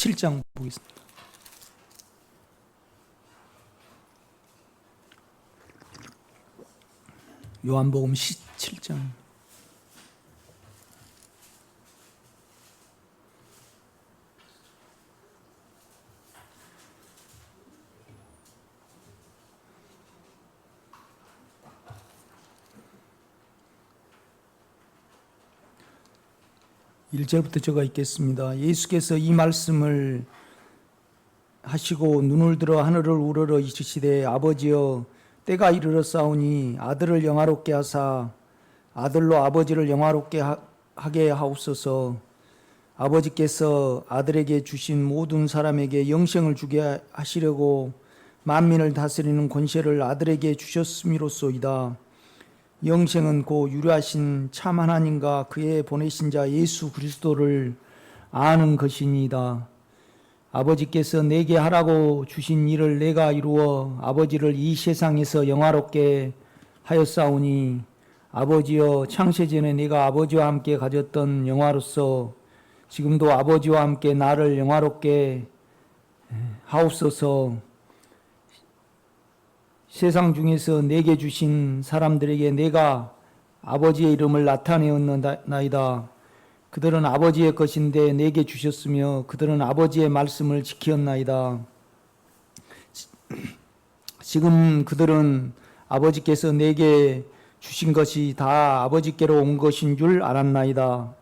17장 보겠습니다. 요한복음 17장. (1절부터) 제가 읽겠습니다. 예수께서 이 말씀을 하시고 눈을 들어 하늘을 우러러 이르시되 아버지여 때가 이르렀사오니 아들을 영화롭게 하사 아들로 아버지를 영화롭게 하게 하옵소서. 아버지께서 아들에게 주신 모든 사람에게 영생을 주게 하시려고 만민을 다스리는 권세를 아들에게 주셨음이로소이다. 영생은 곧 유일하신 참 하나님과 그의 보내신 자 예수 그리스도를 아는 것이니이다. 아버지께서 내게 하라고 주신 일을 내가 이루어 아버지를 이 세상에서 영화롭게 하였사오니 아버지여 창세전에 내가 아버지와 함께 가졌던 영화로서 지금도 아버지와 함께 나를 영화롭게 하옵소서. 세상 중에서 내게 주신 사람들에게 내가 아버지의 이름을 나타내었나이다. 그들은 아버지의 것인데 내게 주셨으며 그들은 아버지의 말씀을 지켰나이다. 지금 그들은 아버지께서 내게 주신 것이 다 아버지께로 온 것인 줄 알았나이다.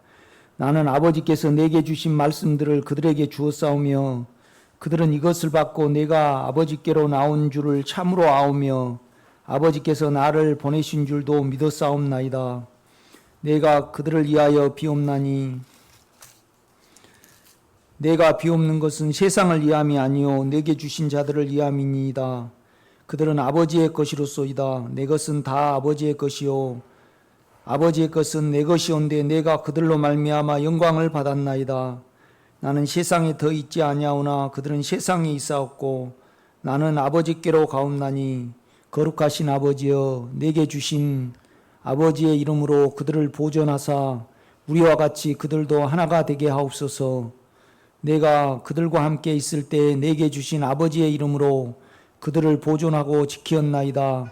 나는 아버지께서 내게 주신 말씀들을 그들에게 주었사오며 그들은 이것을 받고 내가 아버지께로 나온 줄을 참으로 아오며 아버지께서 나를 보내신 줄도 믿었사옵나이다. 내가 그들을 위하여 비옵나니 내가 비옵는 것은 세상을 위함이 아니요 내게 주신 자들을 위함이니이다. 그들은 아버지의 것이로소이다. 내 것은 다 아버지의 것이요 아버지의 것은 내 것이온데 내가 그들로 말미암아 영광을 받았나이다. 나는 세상에 더 있지 아니하오나 그들은 세상에 있사옵고 나는 아버지께로 가옵나니 거룩하신 아버지여 내게 주신 아버지의 이름으로 그들을 보존하사 우리와 같이 그들도 하나가 되게 하옵소서. 내가 그들과 함께 있을 때 내게 주신 아버지의 이름으로 그들을 보존하고 지키었나이다.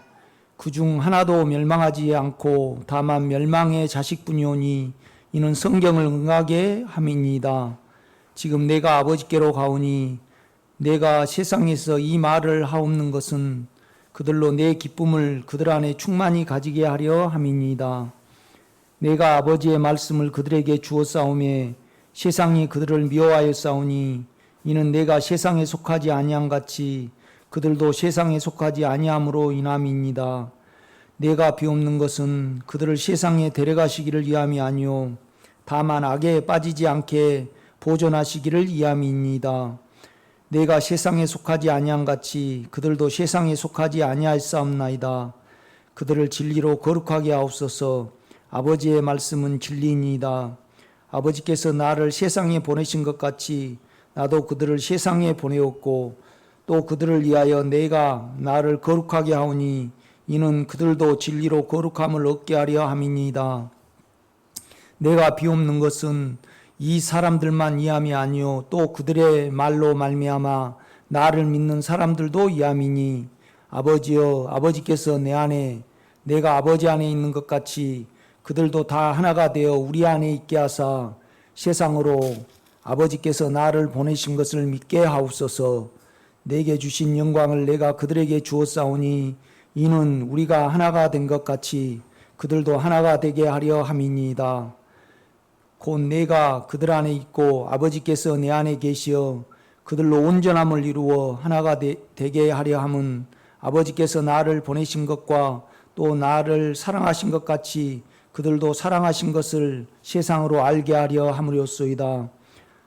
그중 하나도 멸망하지 않고 다만 멸망의 자식뿐이오니 이는 성경을 응하게 함이니이다. 지금 내가 아버지께로 가오니 내가 세상에서 이 말을 하옵는 것은 그들로 내 기쁨을 그들 안에 충만히 가지게 하려 함이니이다. 내가 아버지의 말씀을 그들에게 주었사오매 세상이 그들을 미워하였사오니 이는 내가 세상에 속하지 아니함 같이 그들도 세상에 속하지 아니함으로 인함이니이다. 내가 비옵는 것은 그들을 세상에 데려가시기를 위함이 아니요 다만 악에 빠지지 않게 보존하시기를 위함이니이다. 내가 세상에 속하지 아니함 같이 그들도 세상에 속하지 아니하였사옵나이다. 그들을 진리로 거룩하게 하옵소서. 아버지의 말씀은 진리니이다. 아버지께서 나를 세상에 보내신 것 같이 나도 그들을 세상에 보내었고 또 그들을 위하여 내가 나를 거룩하게 하오니 이는 그들도 진리로 거룩함을 얻게 하려 함이니이다. 내가 비옵는 것은 이 사람들만 이함이 아니요 또 그들의 말로 말미암아 나를 믿는 사람들도 이함이니 아버지여 아버지께서 내 안에 내가 아버지 안에 있는 것 같이 그들도 다 하나가 되어 우리 안에 있게 하사 세상으로 아버지께서 나를 보내신 것을 믿게 하옵소서. 내게 주신 영광을 내가 그들에게 주었사오니 이는 우리가 하나가 된 것 같이 그들도 하나가 되게 하려 함이니이다. 곧 내가 그들 안에 있고 아버지께서 내 안에 계시어 그들로 온전함을 이루어 하나가 되게 하려 함은 아버지께서 나를 보내신 것과 또 나를 사랑하신 것 같이 그들도 사랑하신 것을 세상으로 알게 하려 함이었소이다.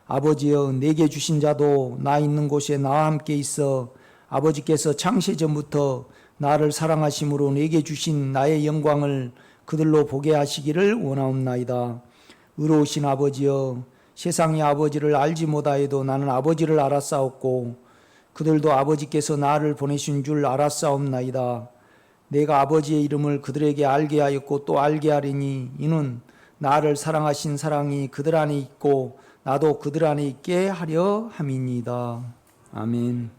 아버지여 내게 주신 자도 나 있는 곳에 나와 함께 있어 아버지께서 창세전부터 나를 사랑하심으로 내게 주신 나의 영광을 그들로 보게 하시기를 원하옵나이다. 의로우신 아버지여 세상이 아버지를 알지 못하여도 나는 아버지를 알았사옵고 그들도 아버지께서 나를 보내신 줄 알았사옵나이다. 내가 아버지의 이름을 그들에게 알게 하였고 또 알게 하리니 이는 나를 사랑하신 사랑이 그들 안에 있고 나도 그들 안에 있게 하려 함이니이다. 아멘.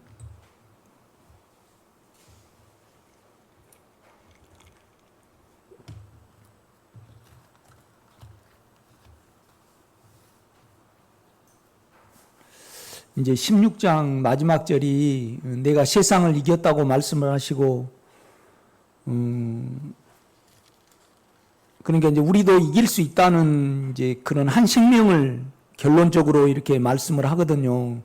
이제 16장 마지막 절이 내가 세상을 이겼다고 말씀을 하시고, 그러니까 이제 우리도 이길 수 있다는 이제 그런 한 생명을 결론적으로 이렇게 말씀을 하거든요.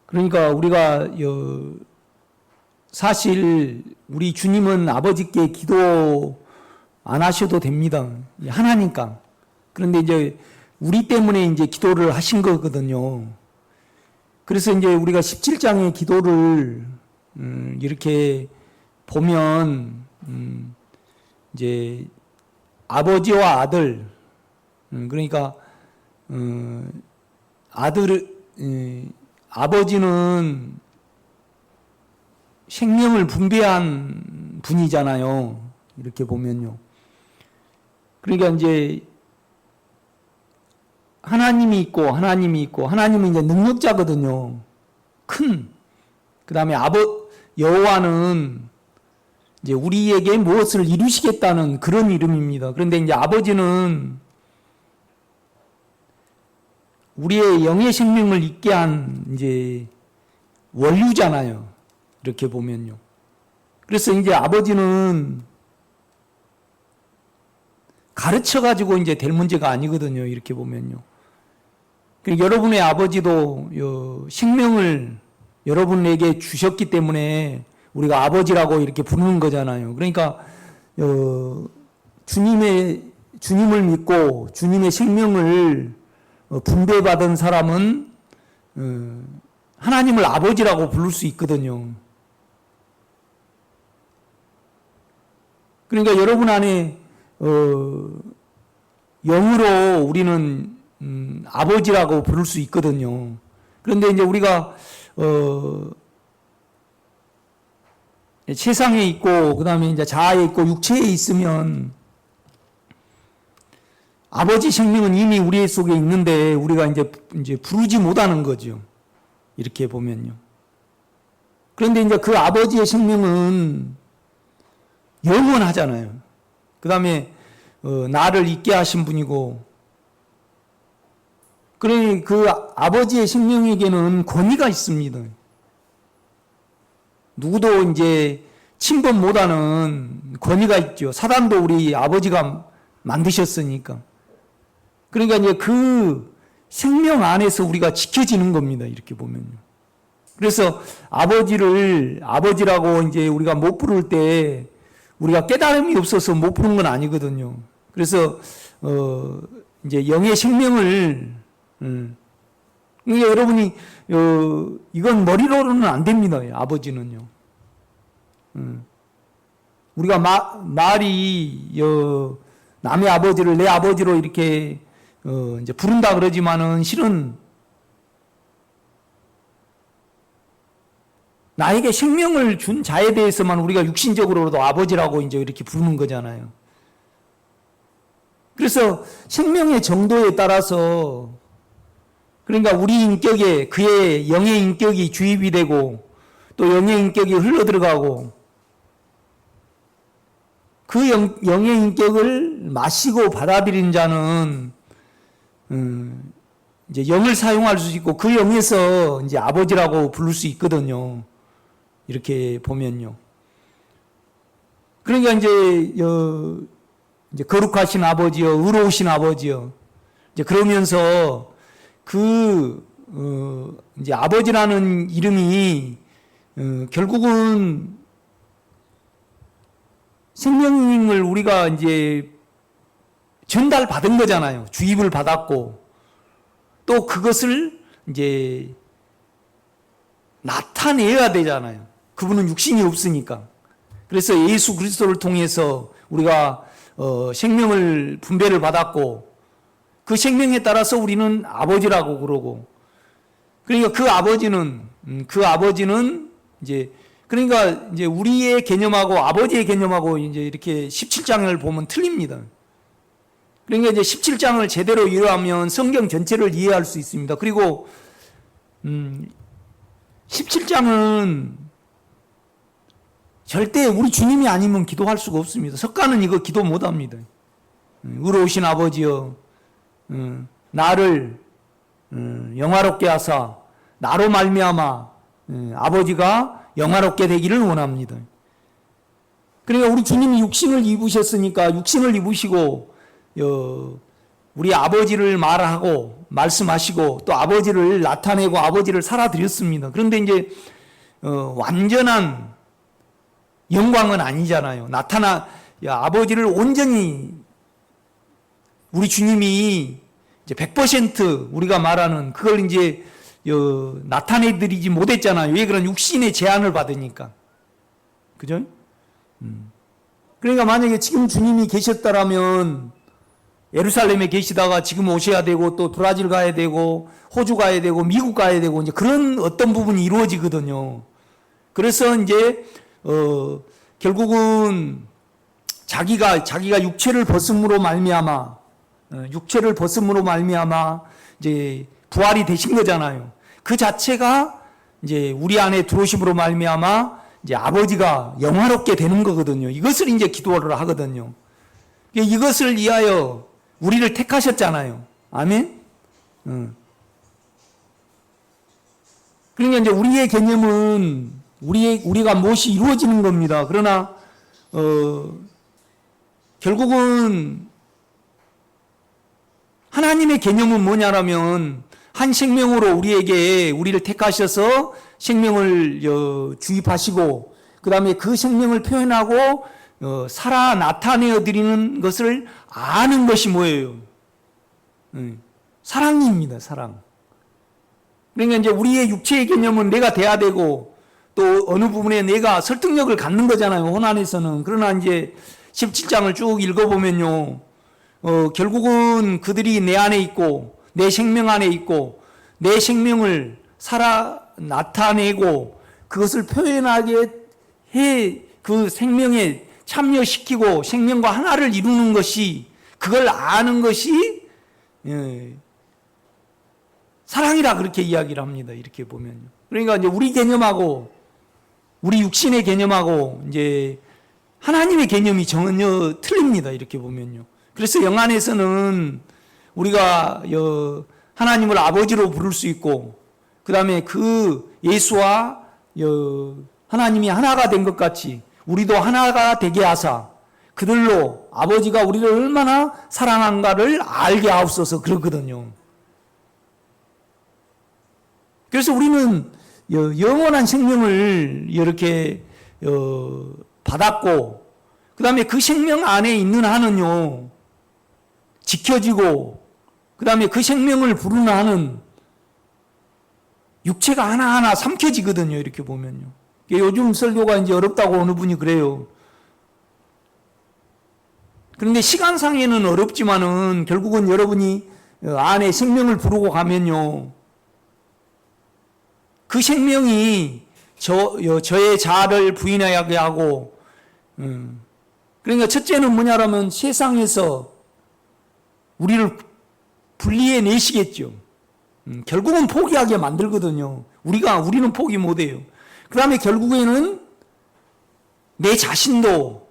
그러니까 우리가 사실 우리 주님은 아버지께 기도 안 하셔도 됩니다. 하나니까. 그런데 이제 우리 때문에 이제 기도를 하신 거거든요. 그래서 이제 우리가 17장의 기도를 이렇게 보면 이제 아버지와 아들, 그러니까 아버지는 생명을 분배한 분이잖아요. 이렇게 보면요. 그러니까 이제 하나님이 있고 하나님은 이제 능력자거든요. 큰. 그다음에 여호와는 이제 우리에게 무엇을 이루시겠다는 그런 이름입니다. 그런데 이제 아버지는 우리의 영의 생명을 있게 한 이제 원류잖아요. 이렇게 보면요. 그래서 이제 아버지는 가르쳐 가지고 이제 될 문제가 아니거든요. 이렇게 보면요. 여러분의 아버지도 생명을 여러분에게 주셨기 때문에 우리가 아버지라고 이렇게 부르는 거잖아요. 그러니까 주님을 믿고 주님의 생명을 분배받은 사람은 하나님을 아버지라고 부를 수 있거든요. 그러니까 여러분 안에 영으로 우리는 아버지라고 부를 수 있거든요. 그런데 이제 우리가 세상에 있고 그다음에 이제 자아에 있고 육체에 있으면 아버지 생명은 이미 우리 속에 있는데 우리가 이제 부르지 못하는 거죠. 이렇게 보면요. 그런데 이제 그 아버지의 생명은 영원하잖아요. 그다음에 나를 있게 하신 분이고, 그러니 그 아버지의 생명에게는 권위가 있습니다. 누구도 이제 침범 못하는 권위가 있죠. 사단도 우리 아버지가 만드셨으니까. 그러니까 이제 그 생명 안에서 우리가 지켜지는 겁니다. 이렇게 보면요. 그래서 아버지라고 이제 우리가 못 부를 때 우리가 깨달음이 없어서 못 부른 건 아니거든요. 그래서 이제 영의 생명을 그러니까 여러분이 이건 머리로는 안 됩니다. 아버지는요. 우리가 말이 남의 아버지를 내 아버지로 이렇게 이제 부른다 그러지만은 실은 나에게 생명을 준 자에 대해서만 우리가 육신적으로도 아버지라고 이제 이렇게 부르는 거잖아요. 그래서 생명의 정도에 따라서 그러니까 우리 인격에 그의 영의 인격이 주입이 되고 또 영의 인격이 흘러들어가고 그 영의 인격을 마시고 받아들인 자는 이제 영을 사용할 수 있고 그 영에서 이제 아버지라고 부를 수 있거든요. 이렇게 보면요. 그러니까 이제 거룩하신 아버지여, 의로우신 아버지여. 이제 그러면서 이제 아버지라는 이름이 결국은 생명을 우리가 이제 전달받은 거잖아요. 주입을 받았고 또 그것을 이제 나타내야 되잖아요. 그분은 육신이 없으니까. 그래서 예수 그리스도를 통해서 우리가 생명을 분배를 받았고 그 생명에 따라서 우리는 아버지라고 그러고, 그러니까 그 아버지는 이제 그러니까 이제 우리의 개념하고 아버지의 개념하고 이제 이렇게 17장을 보면 틀립니다. 그러니까 이제 17장을 제대로 이해하면 성경 전체를 이해할 수 있습니다. 그리고 17장은 절대 우리 주님이 아니면 기도할 수가 없습니다. 석가는 이거 기도 못합니다. 의로우신 아버지여, 나를 영화롭게 하사 나로 말미암아 아버지가 영화롭게 되기를 원합니다. 그러니까 우리 주님이 육신을 입으셨으니까 육신을 입으시고 우리 아버지를 말하고 말씀하시고 또 아버지를 나타내고 아버지를 살아드렸습니다. 그런데 이제 완전한 영광은 아니잖아요. 아버지를 온전히 우리 주님이 이제 100% 우리가 말하는 그걸 이제 나타내드리지 못했잖아요. 왜? 그런 육신의 제한을 받으니까. 그죠? 그러니까 만약에 지금 주님이 계셨다라면 예루살렘에 계시다가 지금 오셔야 되고 또 브라질 가야 되고 호주 가야 되고 미국 가야 되고 이제 그런 어떤 부분이 이루어지거든요. 그래서 이제 결국은 자기가 육체를 벗음으로 말미암아 이제 부활이 되신 거잖아요. 그 자체가 이제 우리 안에 들어오심으로 말미암아 이제 아버지가 영화롭게 되는 거거든요. 이것을 이제 기도를 하거든요. 이것을 위하여 우리를 택하셨잖아요. 아멘? 그러니까 이제 우리의 개념은 우리가 무엇이 이루어지는 겁니다. 그러나 결국은 하나님의 개념은 뭐냐라면 한 생명으로 우리를 택하셔서 생명을 주입하시고 그 다음에 그 생명을 표현하고 살아 나타내어 드리는 것을 아는 것이 뭐예요? 사랑입니다. 사랑. 그러니까 이제 우리의 육체의 개념은 내가 돼야 되고 또 어느 부분에 내가 설득력을 갖는 거잖아요. 혼안에서는. 그러나 이제 17장을 쭉 읽어보면요. 결국은 그들이 내 안에 있고 내 생명 안에 있고 내 생명을 살아 나타내고 그것을 표현하게 해 그 생명에 참여시키고 생명과 하나를 이루는 것이 그걸 아는 것이 사랑이라 그렇게 이야기를 합니다. 이렇게 보면요. 그러니까 이제 우리 개념하고 우리 육신의 개념하고 이제 하나님의 개념이 전혀 틀립니다. 이렇게 보면요. 그래서 영안에서는 우리가 하나님을 아버지로 부를 수 있고 그 다음에 그 예수와 하나님이 하나가 된 것 같이 우리도 하나가 되게 하사 그들로 아버지가 우리를 얼마나 사랑한가를 알게 하옵소서 그러거든요. 그래서 우리는 영원한 생명을 이렇게 받았고 그 다음에 그 생명 안에 있는 한은요 지켜지고 그 다음에 그 생명을 부르는 한은 육체가 하나하나 삼켜지거든요. 이렇게 보면요. 요즘 설교가 이제 어렵다고 어느 분이 그래요. 그런데 시간상에는 어렵지만은 결국은 여러분이 안에 생명을 부르고 가면요. 그 생명이 저의 자아를 부인하게 하고 그러니까 첫째는 뭐냐라면 세상에서 우리를 분리해 내시겠죠. 결국은 포기하게 만들거든요. 우리는 포기 못해요. 그 다음에 결국에는 내 자신도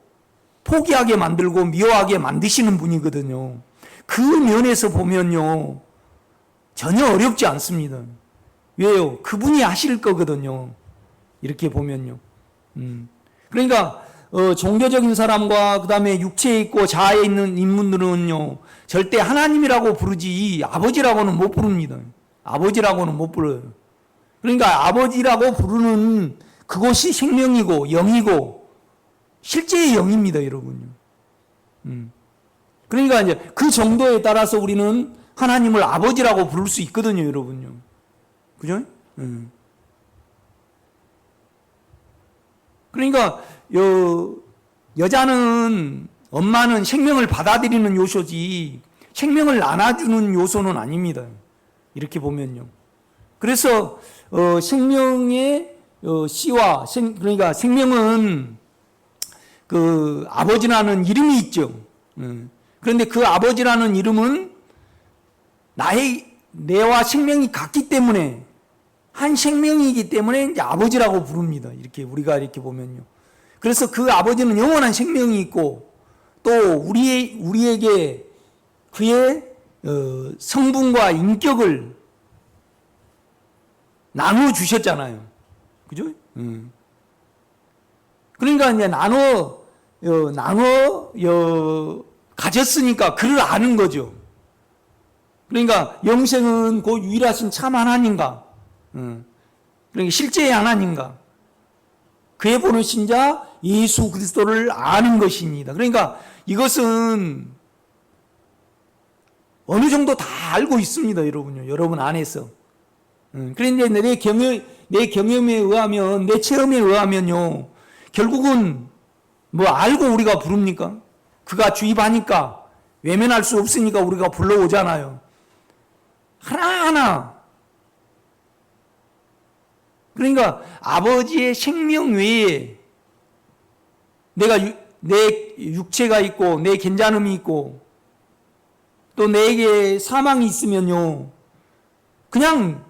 포기하게 만들고 미워하게 만드시는 분이거든요. 그 면에서 보면요. 전혀 어렵지 않습니다. 왜요? 그분이 하실 거거든요. 이렇게 보면요. 그러니까 종교적인 사람과 그 다음에 육체에 있고 자아에 있는 인물들은요. 절대 하나님이라고 부르지 아버지라고는 못 부릅니다. 아버지라고는 못 불러요. 그러니까 아버지라고 부르는 그것이 생명이고 영이고 실제의 영입니다, 여러분요. 그러니까 이제 그 정도에 따라서 우리는 하나님을 아버지라고 부를 수 있거든요, 여러분요. 그죠? 그러니까 여자는 엄마는 생명을 받아들이는 요소지 생명을 나눠주는 요소는 아닙니다. 이렇게 보면요. 그래서 생명의 씨와 그러니까 생명은 그 아버지라는 이름이 있죠. 그런데 그 아버지라는 이름은 내와 생명이 같기 때문에, 한 생명이기 때문에 이제 아버지라고 부릅니다. 이렇게 우리가 이렇게 보면요. 그래서 그 아버지는 영원한 생명이 있고, 또 우리에게 그의 성분과 인격을 나누어 주셨잖아요. 그죠? 그러니까 이제 나눠 가졌으니까 그를 아는 거죠. 그러니까 영생은 그 유일하신 참 하나님과, 그러니까 실제의 하나님과 그의 보내신 자 예수 그리스도를 아는 것입니다. 그러니까 이것은 어느 정도 다 알고 있습니다, 여러분요. 여러분 안에서. 그런데 내 경험에 의하면, 내 체험에 의하면요, 결국은 뭐 알고 우리가 부릅니까? 그가 주입하니까, 외면할 수 없으니까 우리가 불러오잖아요. 하나하나. 그러니까 아버지의 생명 외에 내 육체가 있고, 내 괜찮음이 있고, 또 내게 사망이 있으면요, 그냥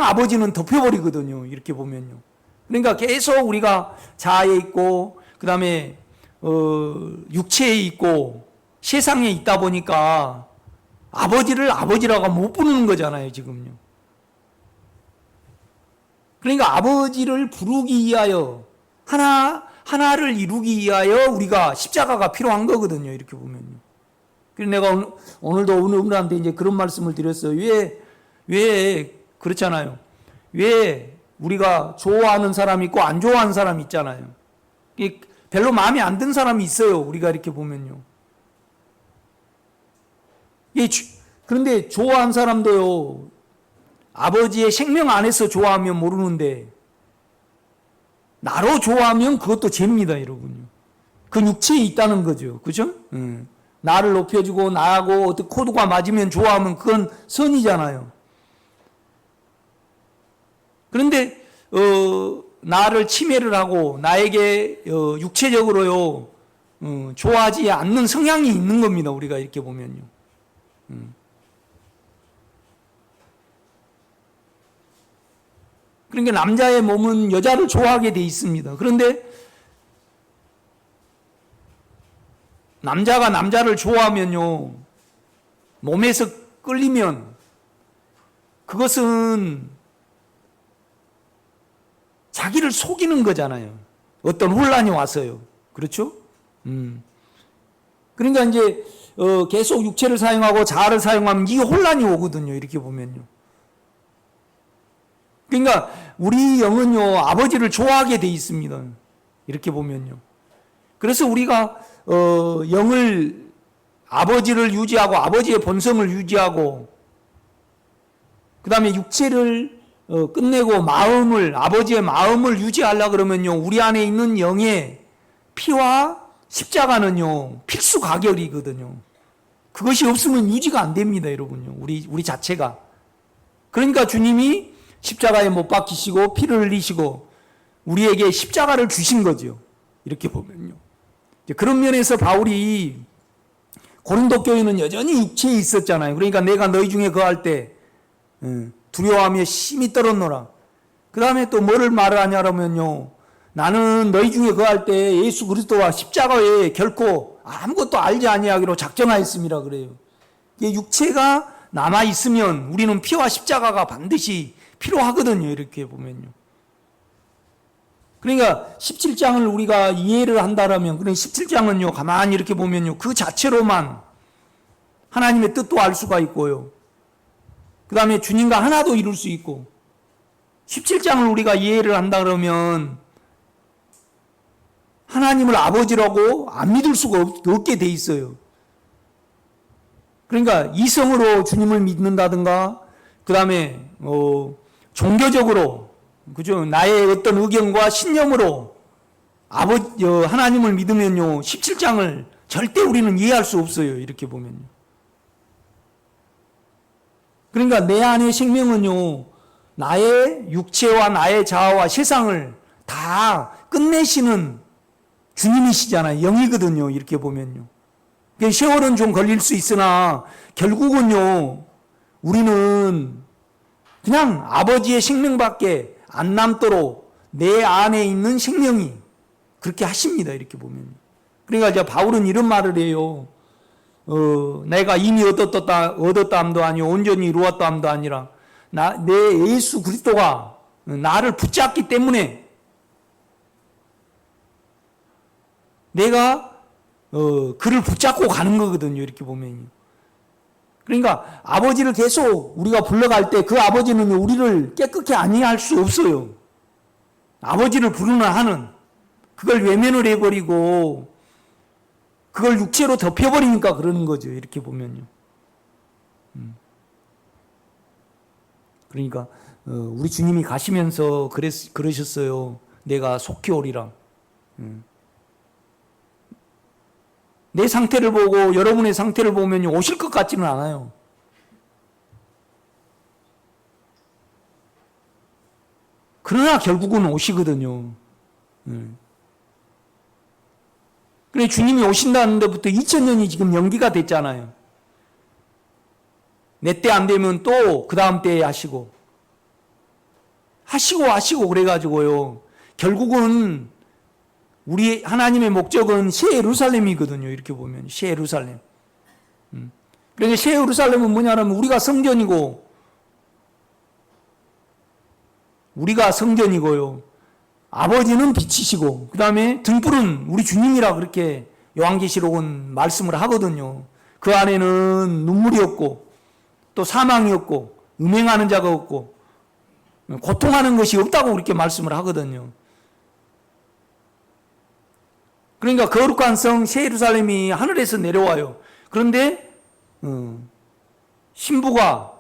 아버지는 덮여버리거든요. 이렇게 보면요. 그러니까 계속 우리가 자아에 있고, 그 다음에 육체에 있고, 세상에 있다 보니까 아버지를 아버지라고 못 부르는 거잖아요, 지금요. 그러니까 아버지를 부르기 위하여, 하나를 이루기 위하여 우리가 십자가가 필요한 거거든요, 이렇게 보면요. 그래서 내가 오늘도 오늘한테 이제 그런 말씀을 드렸어요. 왜 그렇잖아요. 왜 우리가 좋아하는 사람이 있고 안 좋아하는 사람이 있잖아요. 별로 마음에 안 든 사람이 있어요, 우리가 이렇게 보면요. 그런데 좋아하는 사람도요, 아버지의 생명 안에서 좋아하면 모르는데, 나로 좋아하면 그것도 죄입니다, 여러분요. 그 육체에 있다는 거죠. 그죠? 나를 높여주고 나하고 어떤 코드가 맞으면 좋아하면 그건 선이잖아요. 그런데 나를 침해를 하고 나에게 육체적으로요 좋아하지 않는 성향이 있는 겁니다. 우리가 이렇게 보면요. 그러니까 남자의 몸은 여자를 좋아하게 돼 있습니다. 그런데 남자가 남자를 좋아하면요, 몸에서 끌리면 그것은 자기를 속이는 거잖아요. 어떤 혼란이 와서요. 그렇죠? 그러니까 이제 계속 육체를 사용하고 자아를 사용하면 이게 혼란이 오거든요. 이렇게 보면요. 그러니까 우리 영은요, 아버지를 좋아하게 돼 있습니다. 이렇게 보면요. 그래서 우리가 영을, 아버지를 유지하고 아버지의 본성을 유지하고, 그 다음에 육체를 끝내고 마음을, 아버지의 마음을 유지하려고 그러면요, 우리 안에 있는 영의 피와 십자가는요 필수 가결이거든요. 그것이 없으면 유지가 안 됩니다, 여러분요. 우리 자체가. 그러니까 주님이 십자가에 못 박히시고 피를 흘리시고 우리에게 십자가를 주신 거죠. 이렇게 보면요. 그런 면에서 바울이, 고린도 교회는 여전히 육체에 있었잖아요. 그러니까 내가 너희 중에 거할 때 두려워하며 심히 떨었노라. 그 다음에 또 뭐를 말하냐면요, 나는 너희 중에 거할 때 예수 그리스도와 십자가 외에 결코 아무것도 알지 아니하기로 작정하였습니다. 그래요. 육체가 남아 있으면 우리는 피와 십자가가 반드시 필요하거든요. 이렇게 보면요. 그러니까 17장을 우리가 이해를 한다라면, 그러니까 17장은요 가만히 이렇게 보면요 그 자체로만 하나님의 뜻도 알 수가 있고요, 그 다음에 주님과 하나도 이룰 수 있고, 17장을 우리가 이해를 한다 그러면 하나님을 아버지라고 안 믿을 수가 없게 돼 있어요. 그러니까 이성으로 주님을 믿는다든가, 그 다음에 종교적으로, 그죠, 나의 어떤 의견과 신념으로 하나님을 믿으면요 17장을 절대 우리는 이해할 수 없어요. 이렇게 보면요. 그러니까 내 안의 생명은요 나의 육체와 나의 자아와 세상을 다 끝내시는 주님이시잖아요. 영이거든요. 이렇게 보면요. 세월은 좀 걸릴 수 있으나 결국은요, 우리는 그냥 아버지의 생명밖에 안 남도록 내 안에 있는 생명이 그렇게 하십니다. 이렇게 보면. 그러니까 이제 바울은 이런 말을 해요. 내가 이미 얻었다 함도 아니요 온전히 이루었다 함도 아니라 내 예수 그리스도가 나를 붙잡기 때문에 내가 그를 붙잡고 가는 거거든요. 이렇게 보면. 그러니까 아버지를 계속 우리가 불러갈 때 그 아버지는 우리를 깨끗이 아니할 수 없어요. 아버지를 부르는 한은 그걸 외면을 해버리고 그걸 육체로 덮여버리니까 그러는 거죠. 이렇게 보면요. 그러니까 우리 주님이 가시면서 그러셨어요. 내가 속히 오리라. 내 상태를 보고 여러분의 상태를 보면 오실 것 같지는 않아요. 그러나 결국은 오시거든요. 그래 주님이 오신다는 데부터 2000년이 지금 연기가 됐잖아요. 내 때 안 되면 또 그 다음 때에 하시고 그래가지고요. 결국은 우리 하나님의 목적은 새 예루살렘이거든요. 이렇게 보면 새 예루살렘. 그러니까 새 예루살렘은 뭐냐면 우리가 성전이고요. 아버지는 빛이시고 그 다음에 등불은 우리 주님이라 그렇게 요한계시록은 말씀을 하거든요. 그 안에는 눈물이 없고 또 사망이 없고 음행하는 자가 없고 고통하는 것이 없다고 그렇게 말씀을 하거든요. 그러니까 거룩한 성 새 예루살렘이 하늘에서 내려와요. 그런데 신부가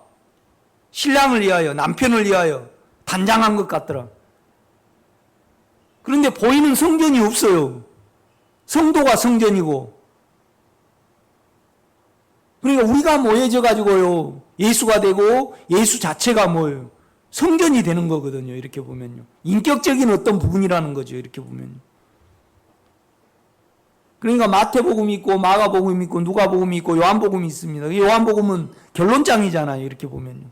신랑을 위하여 남편을 위하여 단장한 것 같더라. 그런데 보이는 성전이 없어요. 성도가 성전이고. 그러니까 우리가 모여져 가지고요. 예수가 되고 예수 자체가 뭐예요? 성전이 되는 거거든요. 이렇게 보면요. 인격적인 어떤 부분이라는 거죠. 이렇게 보면요. 그러니까 마태복음이 있고 마가복음이 있고 누가복음이 있고 요한복음이 있습니다. 요한복음은 결론장이잖아요. 이렇게 보면요.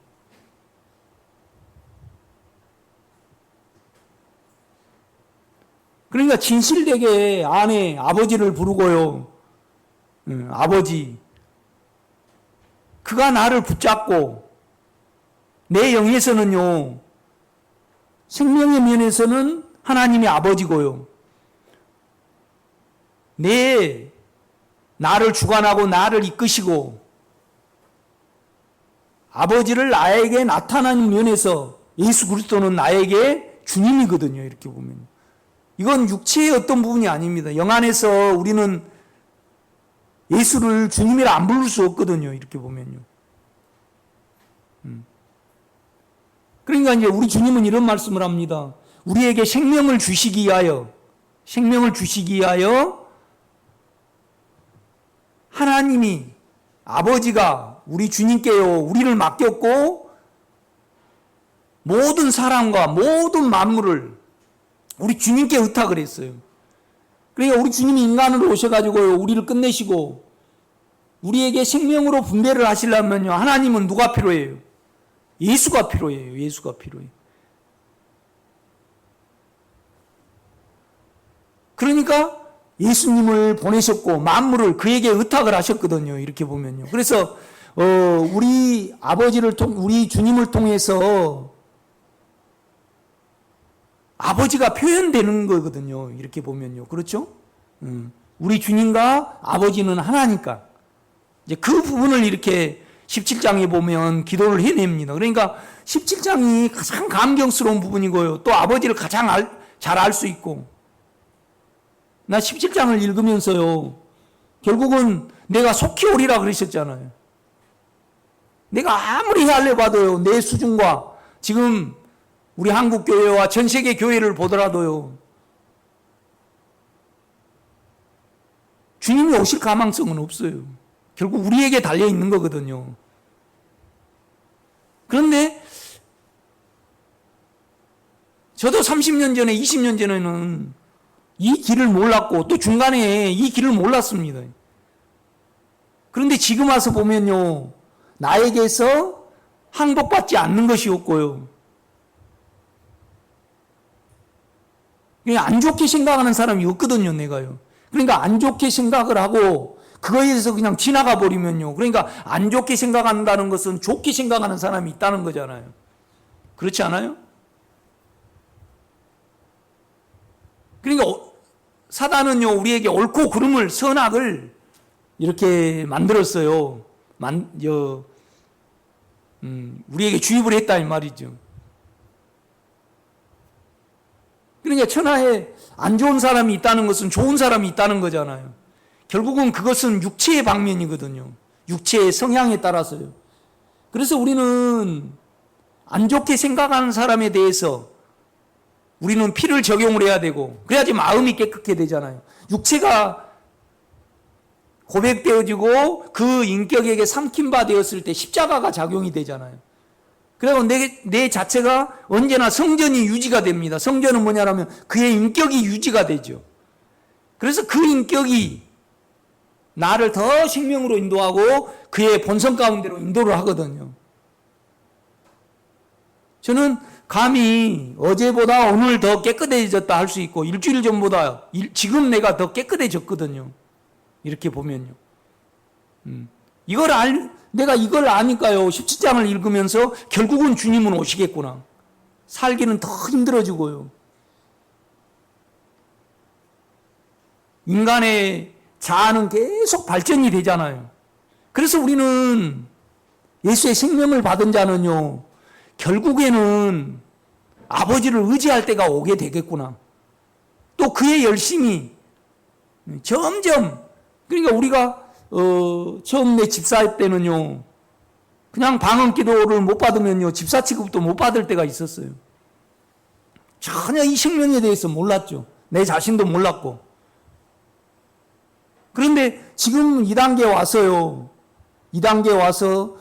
그러니까 진실되게 안에 아버지를 부르고요. 아버지. 그가 나를 붙잡고 내 영에서는요. 생명의 면에서는 하나님이 아버지고요. 나를 주관하고 나를 이끄시고 아버지를 나에게 나타나는 면에서 예수 그리스도는 나에게 주님이거든요. 이렇게 보면. 이건 육체의 어떤 부분이 아닙니다. 영 안에서 우리는 예수를 주님이라 안 부를 수 없거든요. 이렇게 보면요. 그러니까 이제 우리 주님은 이런 말씀을 합니다. 우리에게 생명을 주시기 위하여 하나님이 아버지가 우리 주님께요 우리를 맡겼고 모든 사람과 모든 만물을 우리 주님께 의탁을 했어요. 그러니까 우리 주님이 인간으로 오셔가지고 우리를 끝내시고 우리에게 생명으로 분배를 하시려면요 하나님은 누가 필요해요? 예수가 필요해요. 예수가 필요해요. 그러니까 예수님을 보내셨고 만물을 그에게 의탁을 하셨거든요. 이렇게 보면요. 그래서 우리 우리 주님을 통해서 아버지가 표현되는 거거든요. 이렇게 보면요. 그렇죠? 우리 주님과 아버지는 하나니까. 이제 그 부분을 이렇게 17장에 보면 기도를 해냅니다. 그러니까 17장이 가장 감격스러운 부분이고요. 또 아버지를 가장 잘 알 수 있고. 나 17장을 읽으면서요. 결국은 내가 속히 오리라 그러셨잖아요. 내가 아무리 헤아려 봐도요. 내 수준과 지금 우리 한국교회와 전 세계 교회를 보더라도요. 주님이 오실 가망성은 없어요. 결국 우리에게 달려있는 거거든요. 그런데 저도 30년 전에 20년 전에는 이 길을 몰랐고 또 중간에 이 길을 몰랐습니다. 그런데 지금 와서 보면요, 나에게서 항복받지 않는 것이 없고요. 그냥 안 좋게 생각하는 사람이 없거든요, 내가요. 그러니까 안 좋게 생각을 하고 그거에 대해서 그냥 지나가 버리면요. 그러니까 안 좋게 생각한다는 것은 좋게 생각하는 사람이 있다는 거잖아요. 그렇지 않아요? 그러니까 사단은요, 우리에게 옳고 그름을, 선악을 이렇게 만들었어요. 우리에게 주입을 했다 이 말이죠. 그러니까 천하에 안 좋은 사람이 있다는 것은 좋은 사람이 있다는 거잖아요. 결국은 그것은 육체의 방면이거든요. 육체의 성향에 따라서요. 그래서 우리는 안 좋게 생각하는 사람에 대해서 우리는 피를 적용을 해야 되고, 그래야지 마음이 깨끗게 되잖아요. 육체가 고백되어지고 그 인격에게 삼킴바 되었을 때 십자가가 작용이 되잖아요. 그리고 내 자체가 언제나 성전이 유지가 됩니다. 성전은 뭐냐면 그의 인격이 유지가 되죠. 그래서 그 인격이 나를 더 생명으로 인도하고 그의 본성 가운데로 인도를 하거든요. 저는 감히 어제보다 오늘 더 깨끗해졌다 할 수 있고, 일주일 전보다 지금 내가 더 깨끗해졌거든요. 이렇게 보면요. 내가 이걸 아니까요. 17장을 읽으면서 결국은 주님은 오시겠구나. 살기는 더 힘들어지고요. 인간의 자아는 계속 발전이 되잖아요. 그래서 우리는 예수의 생명을 받은 자는요, 결국에는 아버지를 의지할 때가 오게 되겠구나. 또 그의 열심이 점점, 그러니까 우리가 처음 내 집사 때는요, 그냥 방언 기도를 못 받으면요, 집사 취급도 못 받을 때가 있었어요. 전혀 이 생명에 대해서 몰랐죠. 내 자신도 몰랐고. 그런데 지금 2단계 와서요, 2단계 와서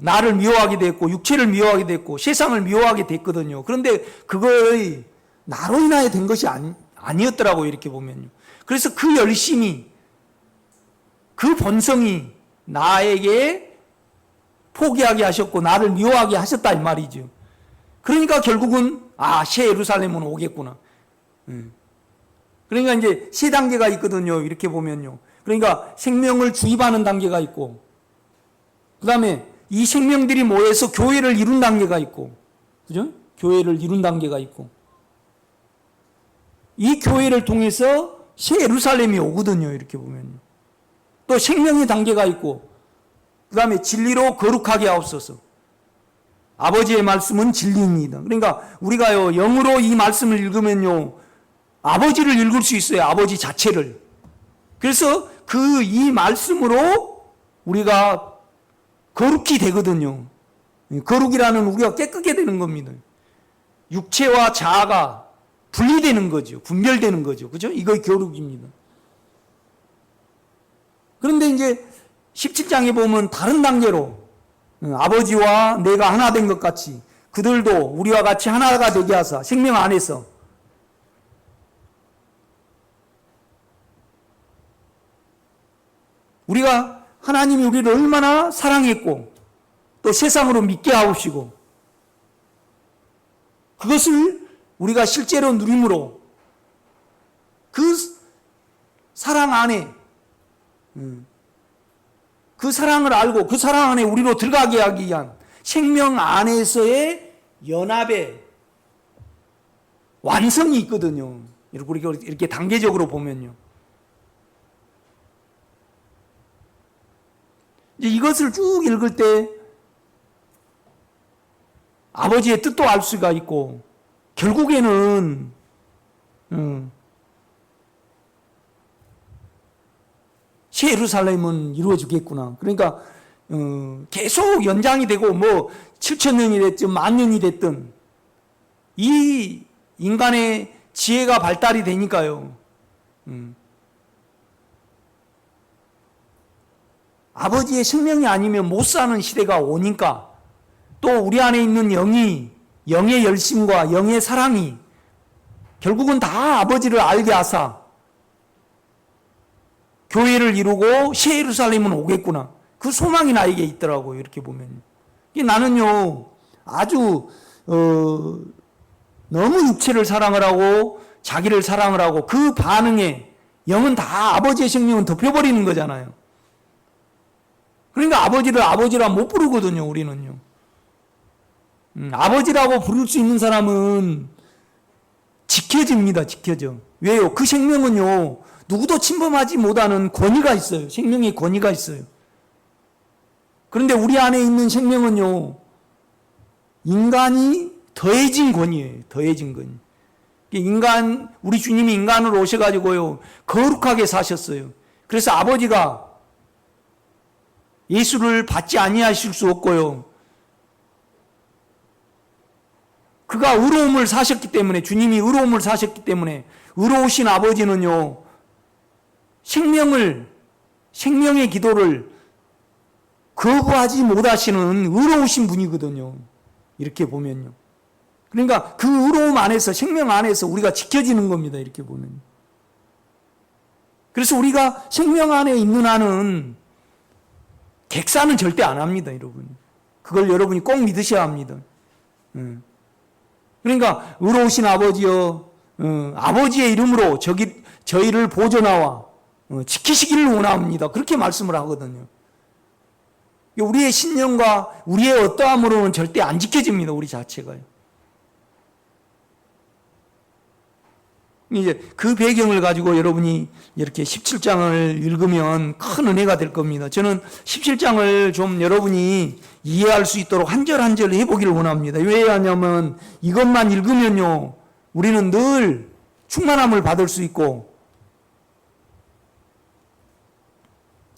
나를 미워하게 됐고, 육체를 미워하게 됐고, 세상을 미워하게 됐거든요. 그런데 그거의 나로 인하여 된 것이 아니었더라고요, 이렇게 보면요. 그래서 그 열심이, 그 본성이 나에게 포기하게 하셨고 나를 미워하게 하셨다 이 말이죠. 그러니까 결국은 새 예루살렘은 오겠구나. 그러니까 이제 세 단계가 있거든요. 이렇게 보면요. 그러니까 생명을 주입하는 단계가 있고, 그 다음에 이 생명들이 모여서 교회를 이룬 단계가 있고, 그죠? 교회를 이룬 단계가 있고, 이 교회를 통해서 새 예루살렘이 오거든요. 이렇게 보면요. 또 생명의 단계가 있고, 그 다음에 진리로 거룩하게 하옵소서. 아버지의 말씀은 진리입니다. 그러니까 우리가요, 영으로 이 말씀을 읽으면요, 아버지를 읽을 수 있어요. 아버지 자체를. 그래서 이 말씀으로 우리가 거룩히 되거든요. 거룩이라는 우리가 깨끗게 되는 겁니다. 육체와 자아가 분리되는 거죠. 분별되는 거죠. 그죠? 이거 거룩입니다. 그런데 이제 17장에 보면 다른 단계로 아버지와 내가 하나 된 것 같이 그들도 우리와 같이 하나가 되게 하사 생명 안에서 우리가 하나님이 우리를 얼마나 사랑했고 또 세상으로 믿게 하옵시고 그것을 우리가 실제로 누림으로 그 사랑 안에 그 사랑을 알고 그 사랑 안에 우리로 들어가게 하기 위한 생명 안에서의 연합의 완성이 있거든요. 이렇게 단계적으로 보면요. 이제 이것을 쭉 읽을 때 아버지의 뜻도 알 수가 있고 결국에는 새 예루살렘은 이루어지겠구나. 그러니까 계속 연장이 되고 뭐 7,000년이 됐든 10,000년이 됐든 이 인간의 지혜가 발달이 되니까요. 아버지의 생명이 아니면 못 사는 시대가 오니까 또 우리 안에 있는 영의 열심과 영의 사랑이 결국은 다 아버지를 알게 하사 교회를 이루고 새 예루살렘은 오겠구나. 그 소망이 나에게 있더라고요. 이렇게 보면. 나는요, 아주 너무 육체를 사랑을 하고 자기를 사랑을 하고 그 반응에 영은 다 아버지의 생명은 덮여버리는 거잖아요. 그러니까 아버지를 아버지라 못 부르거든요, 우리는요. 아버지라고 부를 수 있는 사람은 지켜집니다, 지켜져. 왜요? 그 생명은요, 누구도 침범하지 못하는 권위가 있어요. 생명의 권위가 있어요. 그런데 우리 안에 있는 생명은요, 인간이 더해진 권위예요. 더해진 권위. 우리 주님이 인간으로 오셔가지고요, 거룩하게 사셨어요. 그래서 아버지가 예수를 받지 아니하실 수 없고요. 그가 의로움을 사셨기 때문에, 주님이 의로움을 사셨기 때문에, 의로우신 아버지는요, 생명의 기도를 거부하지 못하시는 의로우신 분이거든요. 이렇게 보면요. 그러니까 그 의로움 안에서, 생명 안에서 우리가 지켜지는 겁니다. 이렇게 보면. 그래서 우리가 생명 안에 있는 한은 객사는 절대 안 합니다, 여러분. 그걸 여러분이 꼭 믿으셔야 합니다. 그러니까 의로우신 아버지여, 아버지의 이름으로 저희를 보존하와 지키시기를 원합니다. 그렇게 말씀을 하거든요. 우리의 신념과 우리의 어떠함으로는 절대 안 지켜집니다. 우리 자체가요. 이제 그 배경을 가지고 여러분이 이렇게 17장을 읽으면 큰 은혜가 될 겁니다. 저는 17장을 좀 여러분이 이해할 수 있도록 한 절 한 절 해보기를 원합니다. 왜냐하면 이것만 읽으면요, 우리는 늘 충만함을 받을 수 있고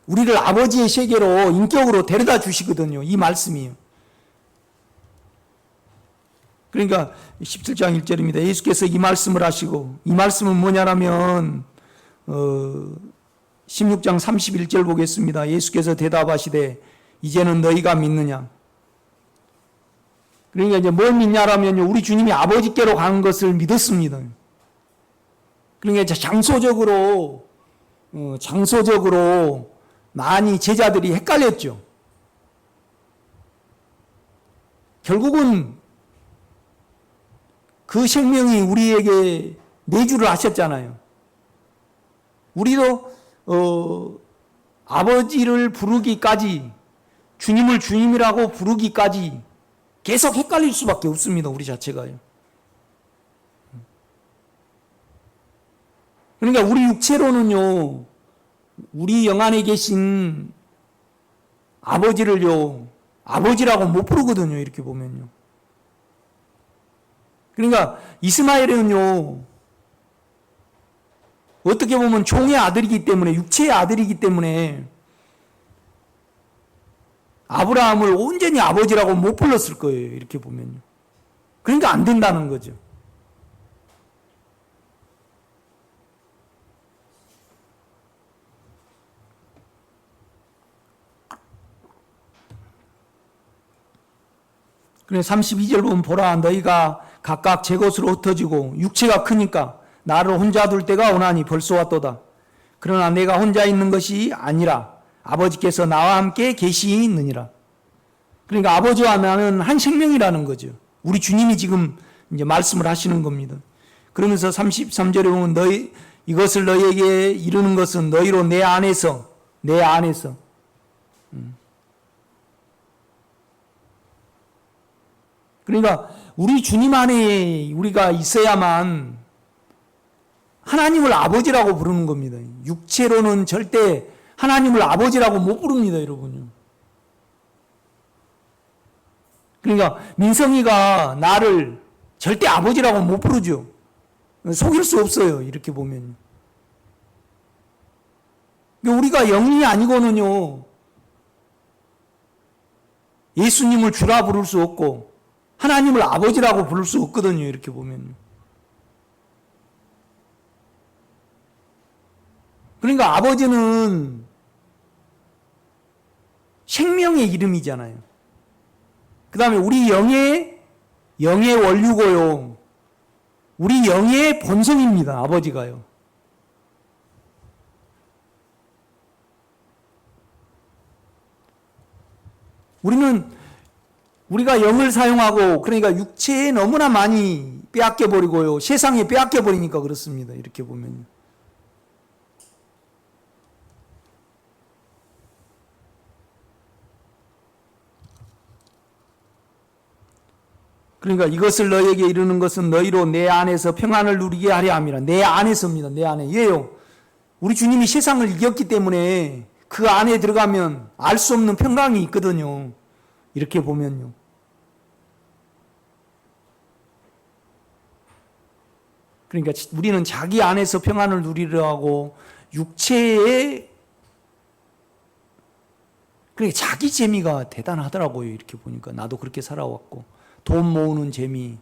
우리를 아버지의 세계로 인격으로 데려다 주시거든요. 이 말씀이요. 그러니까 17장 1절입니다. 예수께서 이 말씀을 하시고, 이 말씀은 뭐냐면 16장 31절 보겠습니다. 예수께서 대답하시되 이제는 너희가 믿느냐. 그러니까 이제 뭘 믿냐라면요, 우리 주님이 아버지께로 가는 것을 믿었습니다. 그러니까 장소적으로 많이 제자들이 헷갈렸죠. 결국은 그 생명이 우리에게 내주를 하셨잖아요. 우리도 아버지를 부르기까지, 주님을 주님이라고 부르기까지 계속 헷갈릴 수밖에 없습니다. 우리 자체가요. 그러니까 우리 육체로는요, 우리 영 안에 계신 아버지를요, 아버지라고 못 부르거든요. 이렇게 보면요. 그러니까 이스마엘은요, 어떻게 보면 종의 아들이기 때문에, 육체의 아들이기 때문에 아브라함을 온전히 아버지라고 못 불렀을 거예요. 이렇게 보면요. 그러니까 안 된다는 거죠. 그래 32절 보면 보라, 너희가 각각 제 것으로 흩어지고 육체가 크니까 나를 혼자 둘 때가 오나니 벌써 왔도다. 그러나 내가 혼자 있는 것이 아니라 아버지께서 나와 함께 계시느니라. 그러니까 아버지와 나는 한 생명이라는 거죠. 우리 주님이 지금 이제 말씀을 하시는 겁니다. 그러면서 33절에 보면 이것을 너희에게 이루는 것은 너희로 내 안에서 그러니까 우리 주님 안에 우리가 있어야만 하나님을 아버지라고 부르는 겁니다. 육체로는 절대 하나님을 아버지라고 못 부릅니다, 여러분요. 그러니까 민성이가 나를 절대 아버지라고 못 부르죠. 속일 수 없어요, 이렇게 보면. 우리가 영이 아니고는요, 예수님을 주라 부를 수 없고 하나님을 아버지라고 부를 수 없거든요, 이렇게 보면. 그러니까 아버지는 생명의 이름이잖아요. 그 다음에 우리 영의 원류고요. 우리 영의 본성입니다, 아버지가요. 우리가 영을 사용하고 그러니까 육체에 너무나 많이 빼앗겨 버리고요. 세상에 빼앗겨 버리니까 그렇습니다. 이렇게 보면요. 그러니까 이것을 너에게 이르는 것은 너희로 내 안에서 평안을 누리게 하려 함이라. 내 안에서입니다. 내 안에. 예요. 우리 주님이 세상을 이겼기 때문에 그 안에 들어가면 알 수 없는 평강이 있거든요. 이렇게 보면요. 그러니까 우리는 자기 안에서 평안을 누리려 하고 육체에 그러니까 자기 재미가 대단하더라고요. 이렇게 보니까 나도 그렇게 살아왔고 돈 모으는 재미,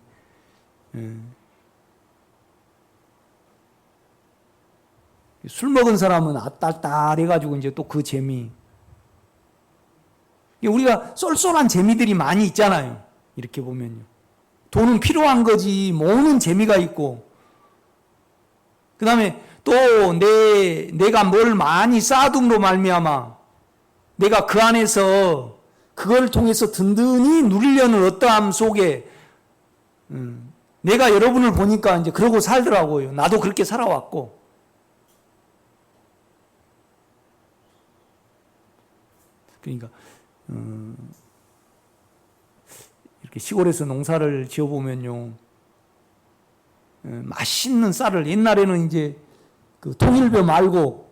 술 먹은 사람은 아딸딸해가지고 이제 또 그 재미. 우리가 쏠쏠한 재미들이 많이 있잖아요. 이렇게 보면요. 돈은 필요한 거지 모으는 재미가 있고, 그 다음에 또 내가 뭘 많이 쌓아둠으로 말미암아 내가 그 안에서 그걸 통해서 든든히 누리려는 어떠함 속에 내가 여러분을 보니까 이제 그러고 살더라고요. 나도 그렇게 살아왔고. 그러니까 이렇게 시골에서 농사를 지어보면요, 맛있는 쌀을 옛날에는 이제 그 통일벼 말고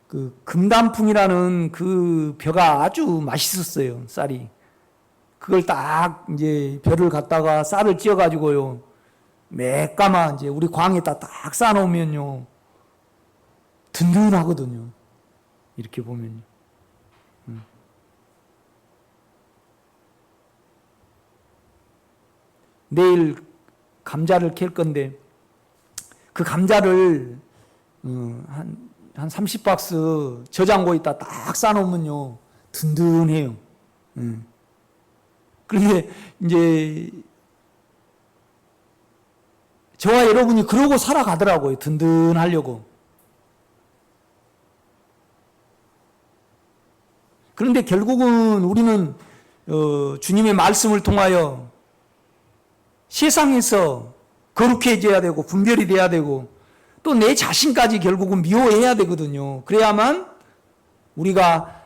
그 금단풍이라는 그 벼가 아주 맛있었어요. 쌀이. 그걸 딱 이제 벼를 갖다가 쌀을 찧어 가지고요, 매까마 이제 우리 광에다 딱 쌓아놓으면요 든든하거든요. 이렇게 보면요. 내일 감자를 캘 건데 그 감자를 한 30박스 저장고에다 딱 쌓아놓으면요 든든해요. 그런데 이제 저와 여러분이 그러고 살아가더라고요. 든든하려고. 그런데 결국은 우리는 주님의 말씀을 통하여 세상에서 거룩해져야 되고 분별이 돼야 되고 또 내 자신까지 결국은 미워해야 되거든요. 그래야만 우리가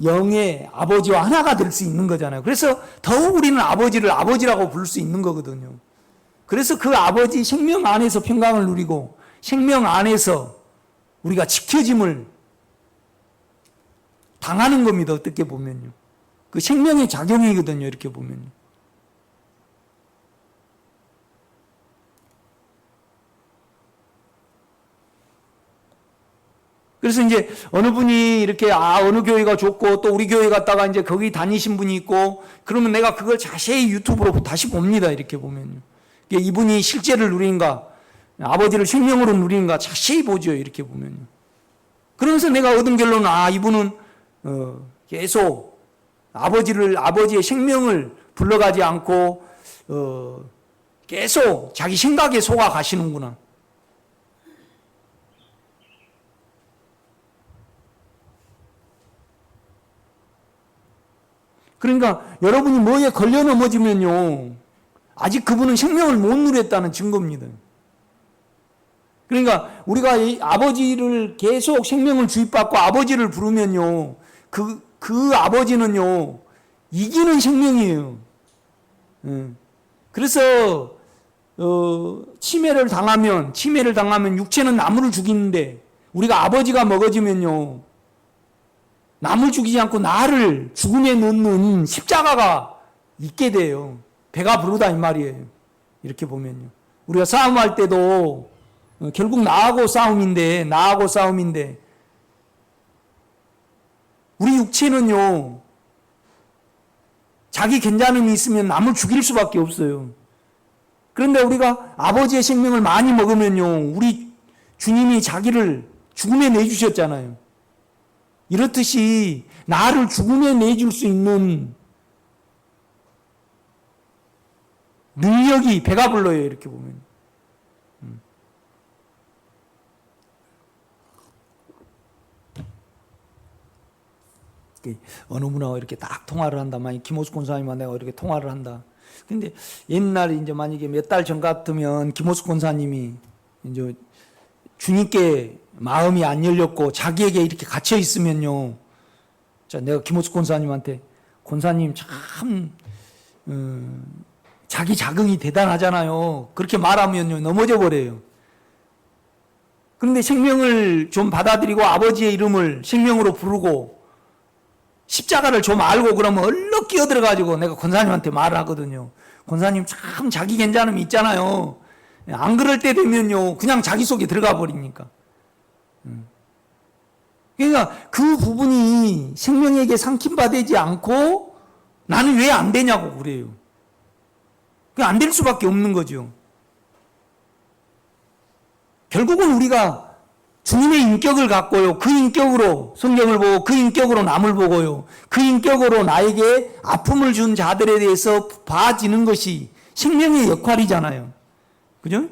영의 아버지와 하나가 될 수 있는 거잖아요. 그래서 더욱 우리는 아버지를 아버지라고 부를 수 있는 거거든요. 그래서 그 아버지 생명 안에서 평강을 누리고 생명 안에서 우리가 지켜짐을 당하는 겁니다. 어떻게 보면요. 그 생명의 작용이거든요. 이렇게 보면요. 그래서 이제 어느 분이 이렇게 어느 교회가 좋고 또 우리 교회 갔다가 이제 거기 다니신 분이 있고 그러면 내가 그걸 자세히 유튜브로 다시 봅니다. 이렇게 보면요. 이분이 실제를 누린가 아버지를 생명으로 누린가 자세히 보죠. 이렇게 보면요. 그러면서 내가 얻은 결론은 이분은 계속 아버지의 생명을 불러가지 않고 계속 자기 생각에 속아 가시는구나. 그러니까 여러분이 뭐에 걸려 넘어지면요 아직 그분은 생명을 못 누렸다는 증거입니다. 그러니까 우리가 이 아버지를 계속 생명을 주입받고 아버지를 부르면요 그 아버지는요 이기는 생명이에요. 그래서 치매를 당하면 육체는 나무를 죽이는데 우리가 아버지가 먹어지면요 남을 죽이지 않고 나를 죽음에 넣는 십자가가 있게 돼요. 배가 부르다 이 말이에요. 이렇게 보면요. 우리가 싸움할 때도 결국 나하고 싸움인데 우리 육체는요 자기 괜찮음이 있으면 남을 죽일 수밖에 없어요. 그런데 우리가 아버지의 생명을 많이 먹으면요 우리 주님이 자기를 죽음에 내주셨잖아요. 이렇듯이 나를 죽음에 내줄 수 있는 능력이 배가 불러요. 이렇게 보면. 어느 분하고 이렇게 딱 통화를 한다. 만약 김호수 권사님과 내가 이렇게 통화를 한다. 근데 옛날에 이제 만약에 몇 달 전 같으면 김호수 권사님이 이제 주님께 마음이 안 열렸고 자기에게 이렇게 갇혀 있으면요. 자, 내가 김호수 권사님한테 권사님 참 자기 자긍이 대단하잖아요. 그렇게 말하면요 넘어져 버려요. 그런데 생명을 좀 받아들이고 아버지의 이름을 생명으로 부르고 십자가를 좀 알고 그러면 얼른 끼어들어가지고 내가 권사님한테 말을 하거든요. 권사님 참 자기 괜찮음이 있잖아요. 안 그럴 때 되면요 그냥 자기 속에 들어가 버리니까. 그러니까 그 부분이 생명에게 상킴받지 않고 나는 왜 안 되냐고 그래요. 안 될 수밖에 없는 거죠. 결국은 우리가 주님의 인격을 갖고요. 그 인격으로 성경을 보고 그 인격으로 남을 보고요. 그 인격으로 나에게 아픔을 준 자들에 대해서 봐지는 것이 생명의 역할이잖아요. 그죠?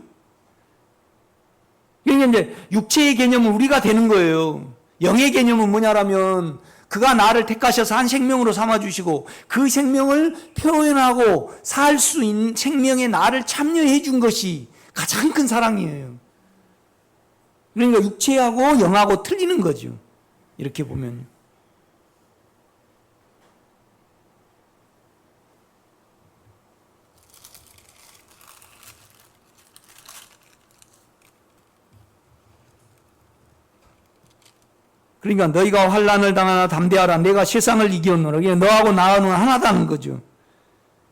그러니까 이제 육체의 개념은 우리가 되는 거예요. 영의 개념은 뭐냐라면 그가 나를 택하셔서 한 생명으로 삼아주시고 그 생명을 표현하고 살 수 있는 생명에 나를 참여해 준 것이 가장 큰 사랑이에요. 그러니까 육체하고 영하고 틀리는 거죠. 이렇게 보면. 그러니까 너희가 환난을 당하나 담대하라. 내가 세상을 이겼노라. 너하고 나는 하나다는 거죠.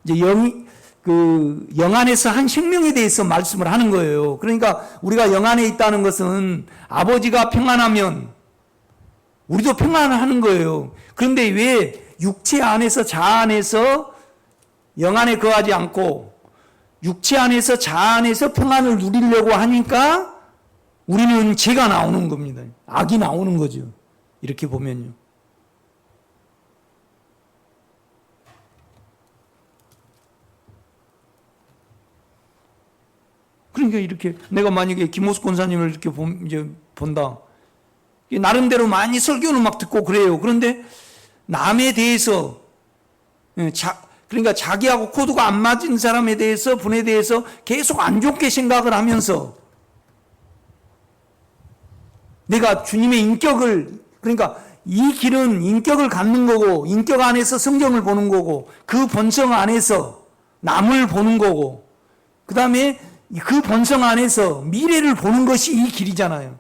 이제 영 안에서 한 생명에 대해서 말씀을 하는 거예요. 그러니까 우리가 영 안에 있다는 것은 아버지가 평안하면 우리도 평안하는 거예요. 그런데 왜 육체 안에서 자아 안에서 영 안에 거하지 않고 육체 안에서 자아 안에서 평안을 누리려고 하니까 우리는 죄가 나오는 겁니다. 악이 나오는 거죠. 이렇게 보면요. 그러니까 이렇게 내가 만약에 김호수 권사님을 이렇게 이제 본다. 나름대로 많이 설교는 막 듣고 그래요. 그런데 남에 대해서 그러니까 자기하고 코드가 안 맞은 사람에 대해서 분에 대해서 계속 안 좋게 생각을 하면서 내가 주님의 인격을 그러니까 이 길은 인격을 갖는 거고 인격 안에서 성경을 보는 거고 그 본성 안에서 남을 보는 거고 그 다음에 그 본성 안에서 미래를 보는 것이 이 길이잖아요.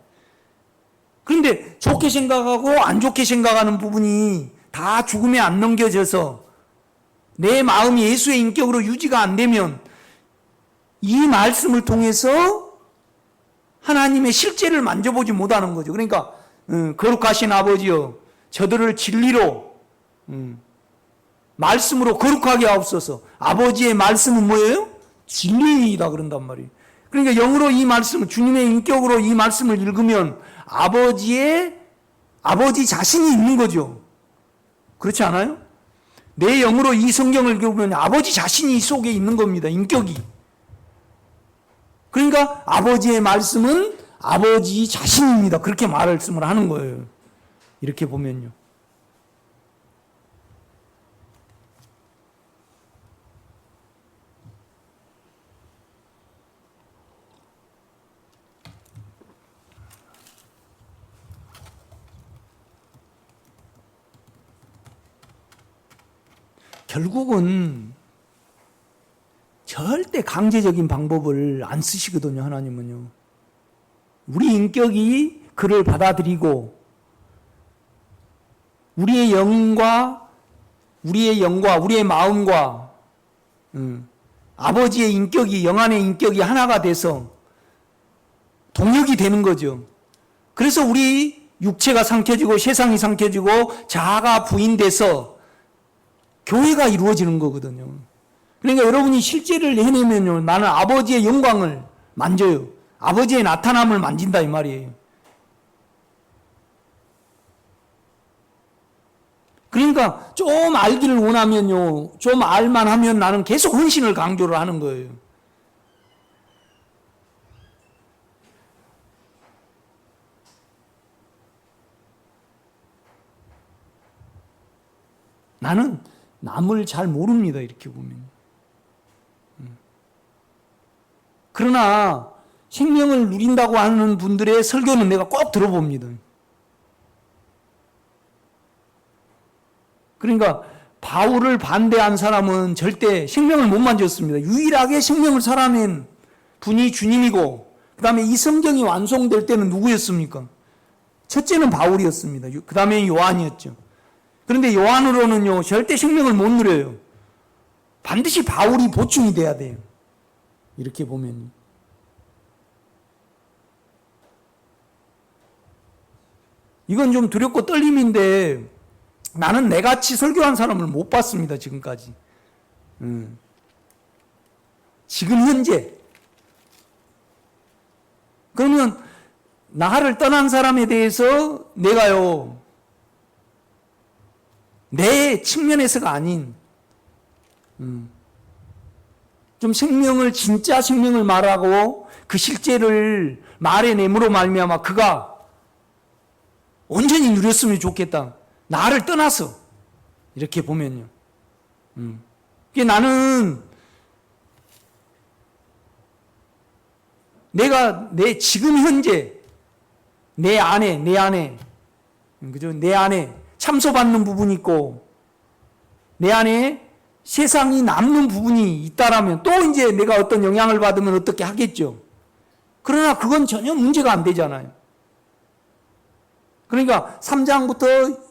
그런데 좋게 생각하고 안 좋게 생각하는 부분이 다 죽음에 안 넘겨져서 내 마음이 예수의 인격으로 유지가 안 되면 이 말씀을 통해서 하나님의 실제를 만져보지 못하는 거죠. 그러니까 거룩하신 아버지여 저들을 진리로 말씀으로 거룩하게 하옵소서. 아버지의 말씀은 뭐예요? 진리이다 그런단 말이에요. 그러니까 영으로 이 말씀, 주님의 인격으로 이 말씀을 읽으면 아버지 자신이 있는 거죠. 그렇지 않아요? 내 영으로 이 성경을 읽으면 아버지 자신이 이 속에 있는 겁니다. 인격이. 그러니까 아버지의 말씀은 아버지 자신입니다. 그렇게 말씀을 하는 거예요. 이렇게 보면요. 결국은 절대 강제적인 방법을 안 쓰시거든요, 하나님은요. 우리 인격이 그를 받아들이고 우리의 영과 우리의 마음과 아버지의 인격이 영안의 인격이 하나가 돼서 동력이 되는 거죠. 그래서 우리 육체가 삼켜지고 세상이 삼켜지고 자아가 부인돼서 교회가 이루어지는 거거든요. 그러니까 여러분이 실제를 해내면요, 나는 아버지의 영광을 만져요. 아버지의 나타남을 만진다 이 말이에요. 그러니까 좀 알기를 원하면요, 좀 알만 하면 나는 계속 헌신을 강조를 하는 거예요. 나는 남을 잘 모릅니다. 이렇게 보면. 그러나 생명을 누린다고 하는 분들의 설교는 내가 꼭 들어봅니다. 그러니까 바울을 반대한 사람은 절대 생명을 못 만졌습니다. 유일하게 생명을 살아낸 분이 주님이고, 그 다음에 이 성경이 완성될 때는 누구였습니까? 첫째는 바울이었습니다. 그 다음에 요한이었죠. 그런데 요한으로는요, 절대 생명을 못 누려요. 반드시 바울이 보충이 돼야 돼요. 이렇게 보면. 이건 좀 두렵고 떨림인데, 나는 내같이 설교한 사람을 못 봤습니다, 지금까지. 지금 현재. 그러면 나를 떠난 사람에 대해서 내가요, 내 측면에서가 아닌 좀 생명을, 진짜 생명을 말하고 그 실제를 말의 내므로 말미암아 그가 온전히 누렸으면 좋겠다. 나를 떠나서 이렇게 보면요. 나는 내가 내 지금 현재 내 안에 그죠? 내 안에 참소받는 부분이 있고 내 안에 세상이 남는 부분이 있다라면 또 이제 내가 어떤 영향을 받으면 어떻게 하겠죠. 그러나 그건 전혀 문제가 안 되잖아요. 그러니까 3장부터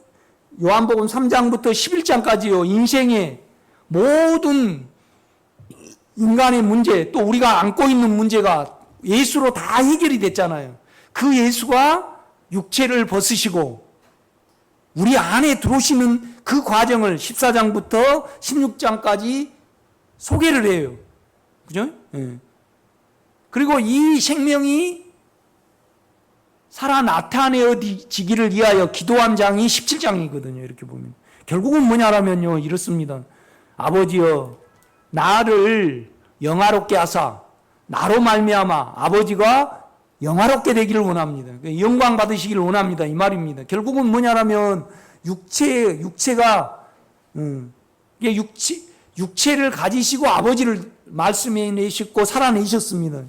요한복음 3장부터 11장까지요. 인생의 모든 인간의 문제, 또 우리가 안고 있는 문제가 예수로 다 해결이 됐잖아요. 그 예수가 육체를 벗으시고 우리 안에 들어오시는 그 과정을 14장부터 16장까지 소개를 해요. 그죠? 예. 그리고 이 생명이 살아 나타내어지기를 위하여 기도한 장이 17장이거든요. 이렇게 보면. 결국은 뭐냐라면요. 이렇습니다. 아버지여, 나를 영화롭게 하사 나로 말미암아 아버지가 영화롭게 되기를 원합니다. 영광 받으시기를 원합니다. 이 말입니다. 결국은 뭐냐라면 육체가 육체를 가지시고 아버지를 말씀해 내셨고 살아내셨습니다.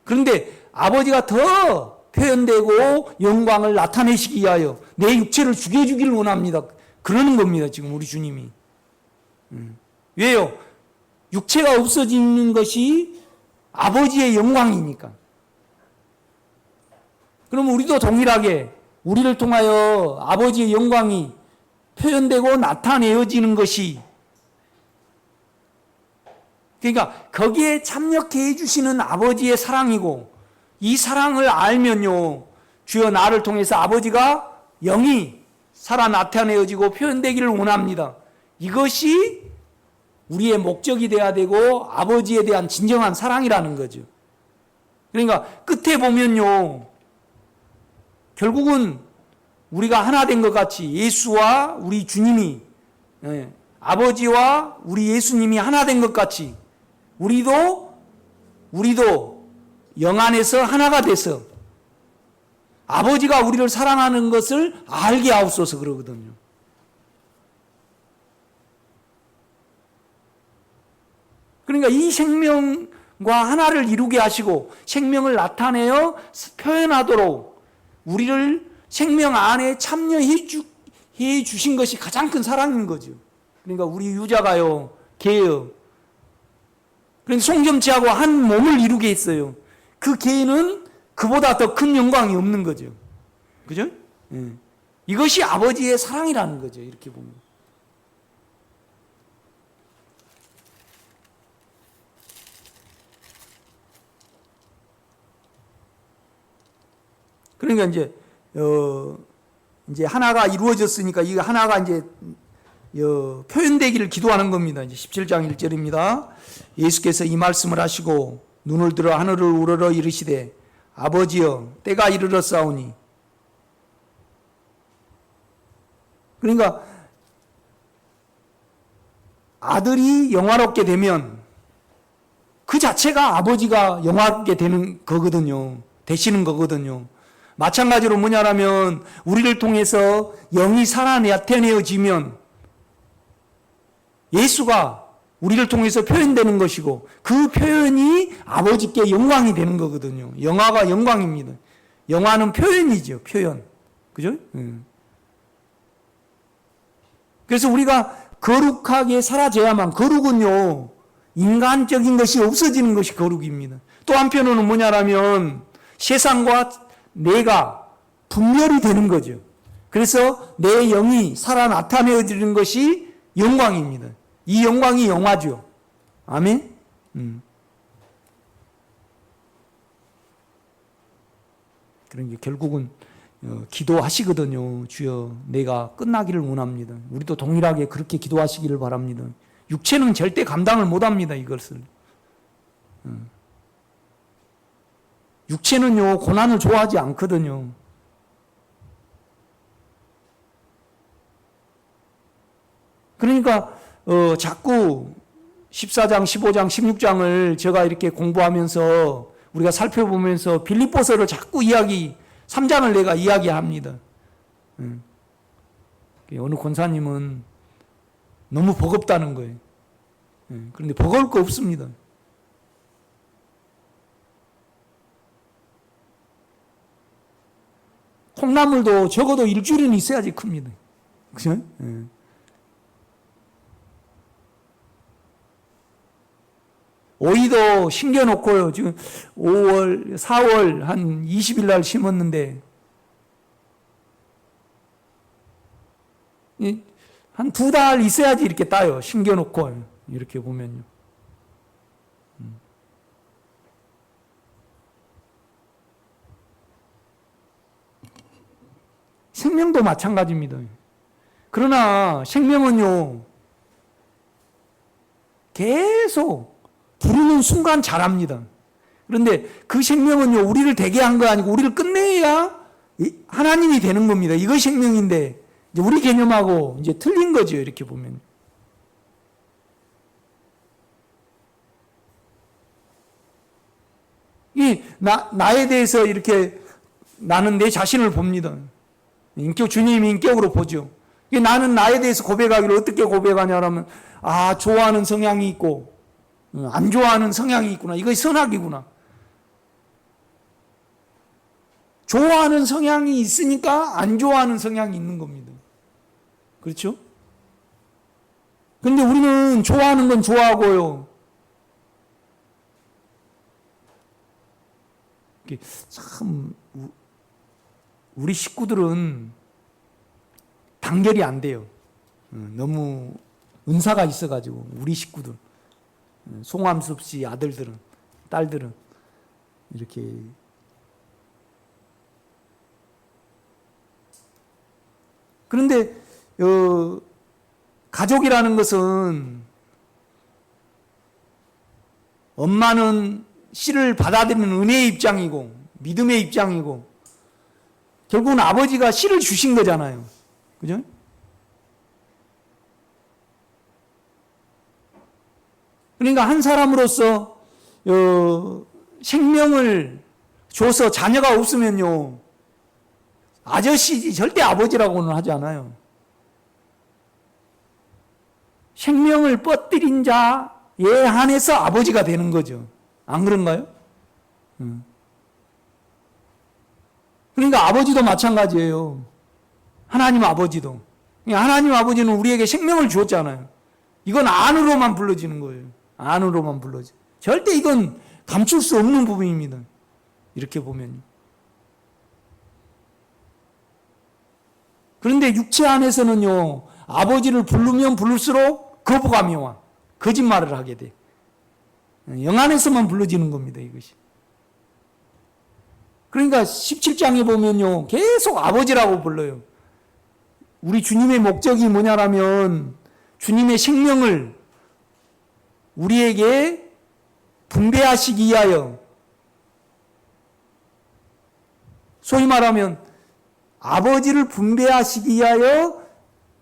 그런데 아버지가 더 표현되고 영광을 나타내시기 위하여 내 육체를 죽여주기를 원합니다. 그러는 겁니다. 지금 우리 주님이. 왜요? 육체가 없어지는 것이 아버지의 영광이니까. 그럼 우리도 동일하게 우리를 통하여 아버지의 영광이 표현되고 나타내어지는 것이, 그러니까 거기에 참여해 해주시는 아버지의 사랑이고, 이 사랑을 알면요, 주여 나를 통해서 아버지가 영이 살아 나타내어지고 표현되기를 원합니다. 이것이 우리의 목적이 돼야 되고 아버지에 대한 진정한 사랑이라는 거죠. 그러니까 끝에 보면요, 결국은 우리가 하나 된 것 같이 예수와 우리 주님이, 아버지와 우리 예수님이 하나 된 것 같이 우리도 영 안에서 하나가 돼서 아버지가 우리를 사랑하는 것을 알게 하옵소서 그러거든요. 그러니까 이 생명과 하나를 이루게 하시고 생명을 나타내어 표현하도록 우리를 생명 안에 참여해 주신 것이 가장 큰 사랑인 거죠. 그러니까 우리 유자가요, 개요. 그러니까 송점치하고 한 몸을 이루게 했어요. 그 개는 그보다 더 큰 영광이 없는 거죠. 그죠? 이것이 아버지의 사랑이라는 거죠. 이렇게 보면. 그러니까 이제 하나가 이루어졌으니까 이 하나가 이제 표현되기를 기도하는 겁니다. 이제 17장 1절입니다. 예수께서 이 말씀을 하시고 눈을 들어 하늘을 우러러 이르시되 아버지여 때가 이르렀사오니. 그러니까 아들이 영화롭게 되면 그 자체가 아버지가 영화롭게 되는 거거든요. 되시는 거거든요. 마찬가지로 뭐냐라면 우리를 통해서 영이 살아내어지면 예수가 우리를 통해서 표현되는 것이고 그 표현이 아버지께 영광이 되는 거거든요. 영화가 영광입니다. 영화는 표현이죠. 표현. 그죠? 그래서 우리가 거룩하게 살아져야만, 거룩은요 인간적인 것이 없어지는 것이 거룩입니다. 또 한편으로는 뭐냐라면 세상과 내가 분별이 되는 거죠. 그래서 내 영이 살아 나타내어지는 것이 영광입니다. 이 영광이 영화죠. 아멘? 그러니까 결국은 기도하시거든요. 주여 내가 끝나기를 원합니다. 우리도 동일하게 그렇게 기도하시기를 바랍니다. 육체는 절대 감당을 못합니다. 이것을. 육체는요 고난을 좋아하지 않거든요. 그러니까 자꾸 14장, 15장, 16장을 제가 이렇게 공부하면서 우리가 살펴보면서 빌립보서를 자꾸 3장을 내가 이야기합니다. 어느 권사님은 너무 버겁다는 거예요. 그런데 버거울 거 없습니다. 콩나물도 적어도 일주일은 있어야지 큽니다. 그죠? 오이도 심겨놓고요. 지금 5월, 4월 한 20일 날 심었는데 한 2달 있어야지 이렇게 따요. 심겨놓고 이렇게 보면요. 생명도 마찬가지입니다. 그러나 생명은요 계속 부르는 순간 자랍니다. 그런데 그 생명은요 우리를 되게 한 거 아니고 우리를 끝내야 하나님이 되는 겁니다. 이것이 생명인데 이제 우리 개념하고 이제 틀린 거죠. 이렇게 보면. 나에 대해서 이렇게 나는 내 자신을 봅니다. 주님이 인격으로 보죠. 나는 나에 대해서 고백하기를 어떻게 고백하냐면 좋아하는 성향이 있고 안 좋아하는 성향이 있구나. 이것이 선악이구나. 좋아하는 성향이 있으니까 안 좋아하는 성향이 있는 겁니다. 그렇죠? 그런데 우리는 좋아하는 건 좋아하고요. 참 우리 식구들은 단결이 안 돼요. 너무 은사가 있어가지고 우리 식구들. 송암섭 씨 아들들은, 딸들은 이렇게 그런데 가족이라는 것은 엄마는 씨를 받아들이는 은혜의 입장이고 믿음의 입장이고 결국은 아버지가 씨를 주신 거잖아요. 그죠? 그러니까 한 사람으로서 생명을 줘서 자녀가 없으면요 아저씨지 절대 아버지라고는 하지 않아요. 생명을 뻗들인 자에 한해서 아버지가 되는 거죠. 안 그런가요? 그러니까 아버지도 마찬가지예요. 하나님 아버지도. 하나님 아버지는 우리에게 생명을 주었잖아요. 이건 안으로만 불러지는 거예요. 안으로만 불러져. 절대 이건 감출 수 없는 부분입니다. 이렇게 보면. 그런데 육체 안에서는요, 아버지를 부르면 부를수록 거부감이 와. 거짓말을 하게 돼. 영 안에서만 불러지는 겁니다, 이것이. 그러니까 17장에 보면요, 계속 아버지라고 불러요. 우리 주님의 목적이 뭐냐라면, 주님의 생명을 우리에게 분배하시기 위하여 소위 말하면 아버지를 분배하시기 위하여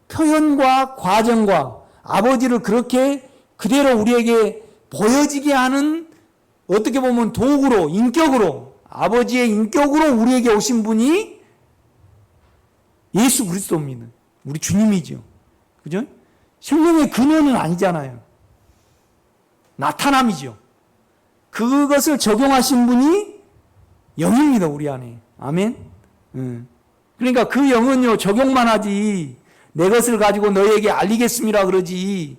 표현과 과정과 아버지를 그렇게 그대로 우리에게 보여지게 하는 어떻게 보면 도구로 인격으로 아버지의 인격으로 우리에게 오신 분이 예수 그리스도입니다. 우리 주님이죠. 그죠? 생명의 근원은 아니잖아요. 나타남이죠. 그것을 적용하신 분이 영입니다, 우리 안에. 아멘. 그러니까 그 영은요, 적용만 하지, 내 것을 가지고 너에게 알리겠습니다 그러지,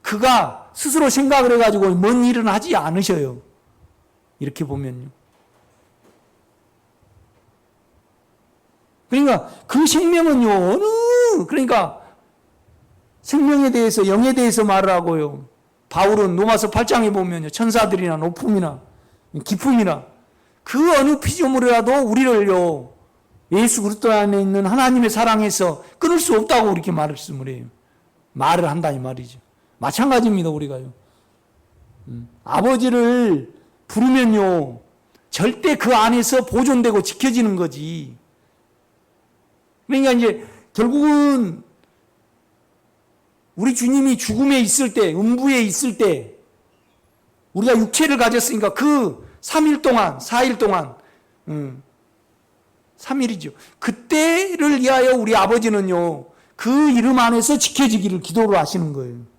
그가 스스로 생각을 해가지고 뭔 일은 하지 않으셔요. 이렇게 보면요. 그러니까 그 생명은요, 그러니까 생명에 대해서, 영에 대해서 말을 하고요. 바울은 로마서 8장에 보면요, 천사들이나 높음이나 기품이나 그 어느 피조물이라도 우리를요, 예수 그리스도 안에 있는 하나님의 사랑에서 끊을 수 없다고 이렇게 말씀을 해요. 말을 한다 이 말이죠. 마찬가지입니다, 우리가요. 아버지를 부르면요, 절대 그 안에서 보존되고 지켜지는 거지. 그러니까 이제 결국은 우리 주님이 죽음에 있을 때, 음부에 있을 때, 우리가 육체를 가졌으니까 그 3일 동안, 4일 동안, 3일이죠. 그때를 위하여 우리 아버지는요, 그 이름 안에서 지켜지기를 기도를 하시는 거예요.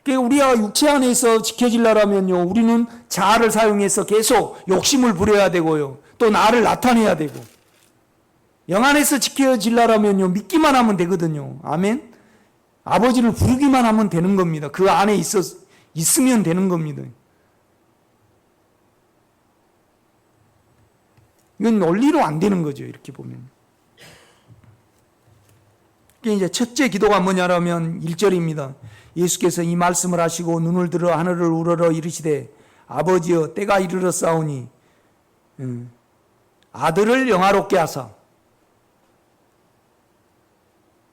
그러니까 우리가 육체 안에서 지켜지려면요, 우리는 자아를 사용해서 계속 욕심을 부려야 되고요, 또 나를 나타내야 되고, 영 안에서 지켜지려면요, 믿기만 하면 되거든요. 아멘. 아버지를 부르기만 하면 되는 겁니다. 그 안에 있으면 되는 겁니다. 이건 논리로 안 되는 거죠, 이렇게 보면. 이제 첫째 기도가 뭐냐면 1절입니다. 예수께서 이 말씀을 하시고 눈을 들어 하늘을 우러러 이르시되 아버지여 때가 이르렀사오니 아들을 영화롭게 하사.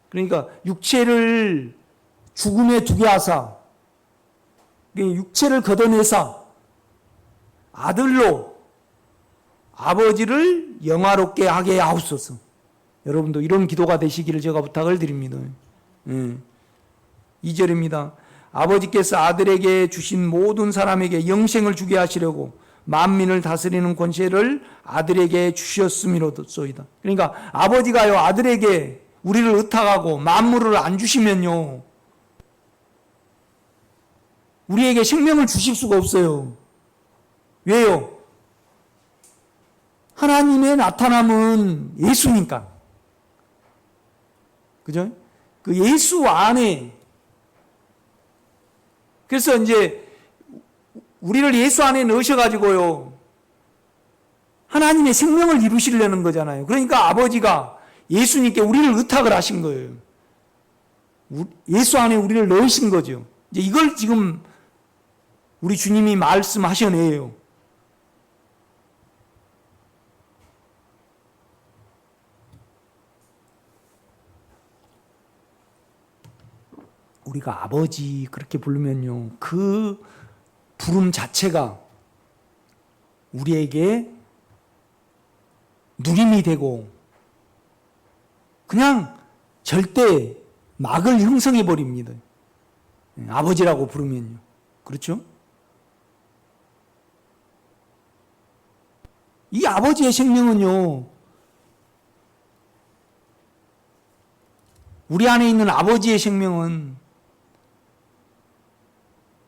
그러니까 육체를 죽음에 두게 하사, 육체를 걷어내사 아들로 아버지를 영화롭게 하게 하옵소서. 여러분도 이런 기도가 되시기를 제가 부탁을 드립니다. 2절입니다. 아버지께서 아들에게 주신 모든 사람에게 영생을 주게 하시려고 만민을 다스리는 권세를 아들에게 주셨음이로소이다. 그러니까 아버지가요, 아들에게 우리를 의탁하고 만물을 안 주시면요, 우리에게 생명을 주실 수가 없어요. 왜요? 하나님의 나타남은 예수니까. 그죠? 그 예수 안에, 그래서 이제 우리를 예수 안에 넣으셔가지고요, 하나님의 생명을 이루시려는 거잖아요. 그러니까 아버지가 예수님께 우리를 의탁을 하신 거예요. 예수 안에 우리를 넣으신 거죠. 이제 이걸 지금 우리 주님이 말씀하셔내요. 우리가 아버지 그렇게 부르면요, 그 부름 자체가 우리에게 누림이 되고 그냥 절대 막을 형성해 버립니다. 아버지라고 부르면요. 그렇죠? 이 아버지의 생명은요, 우리 안에 있는 아버지의 생명은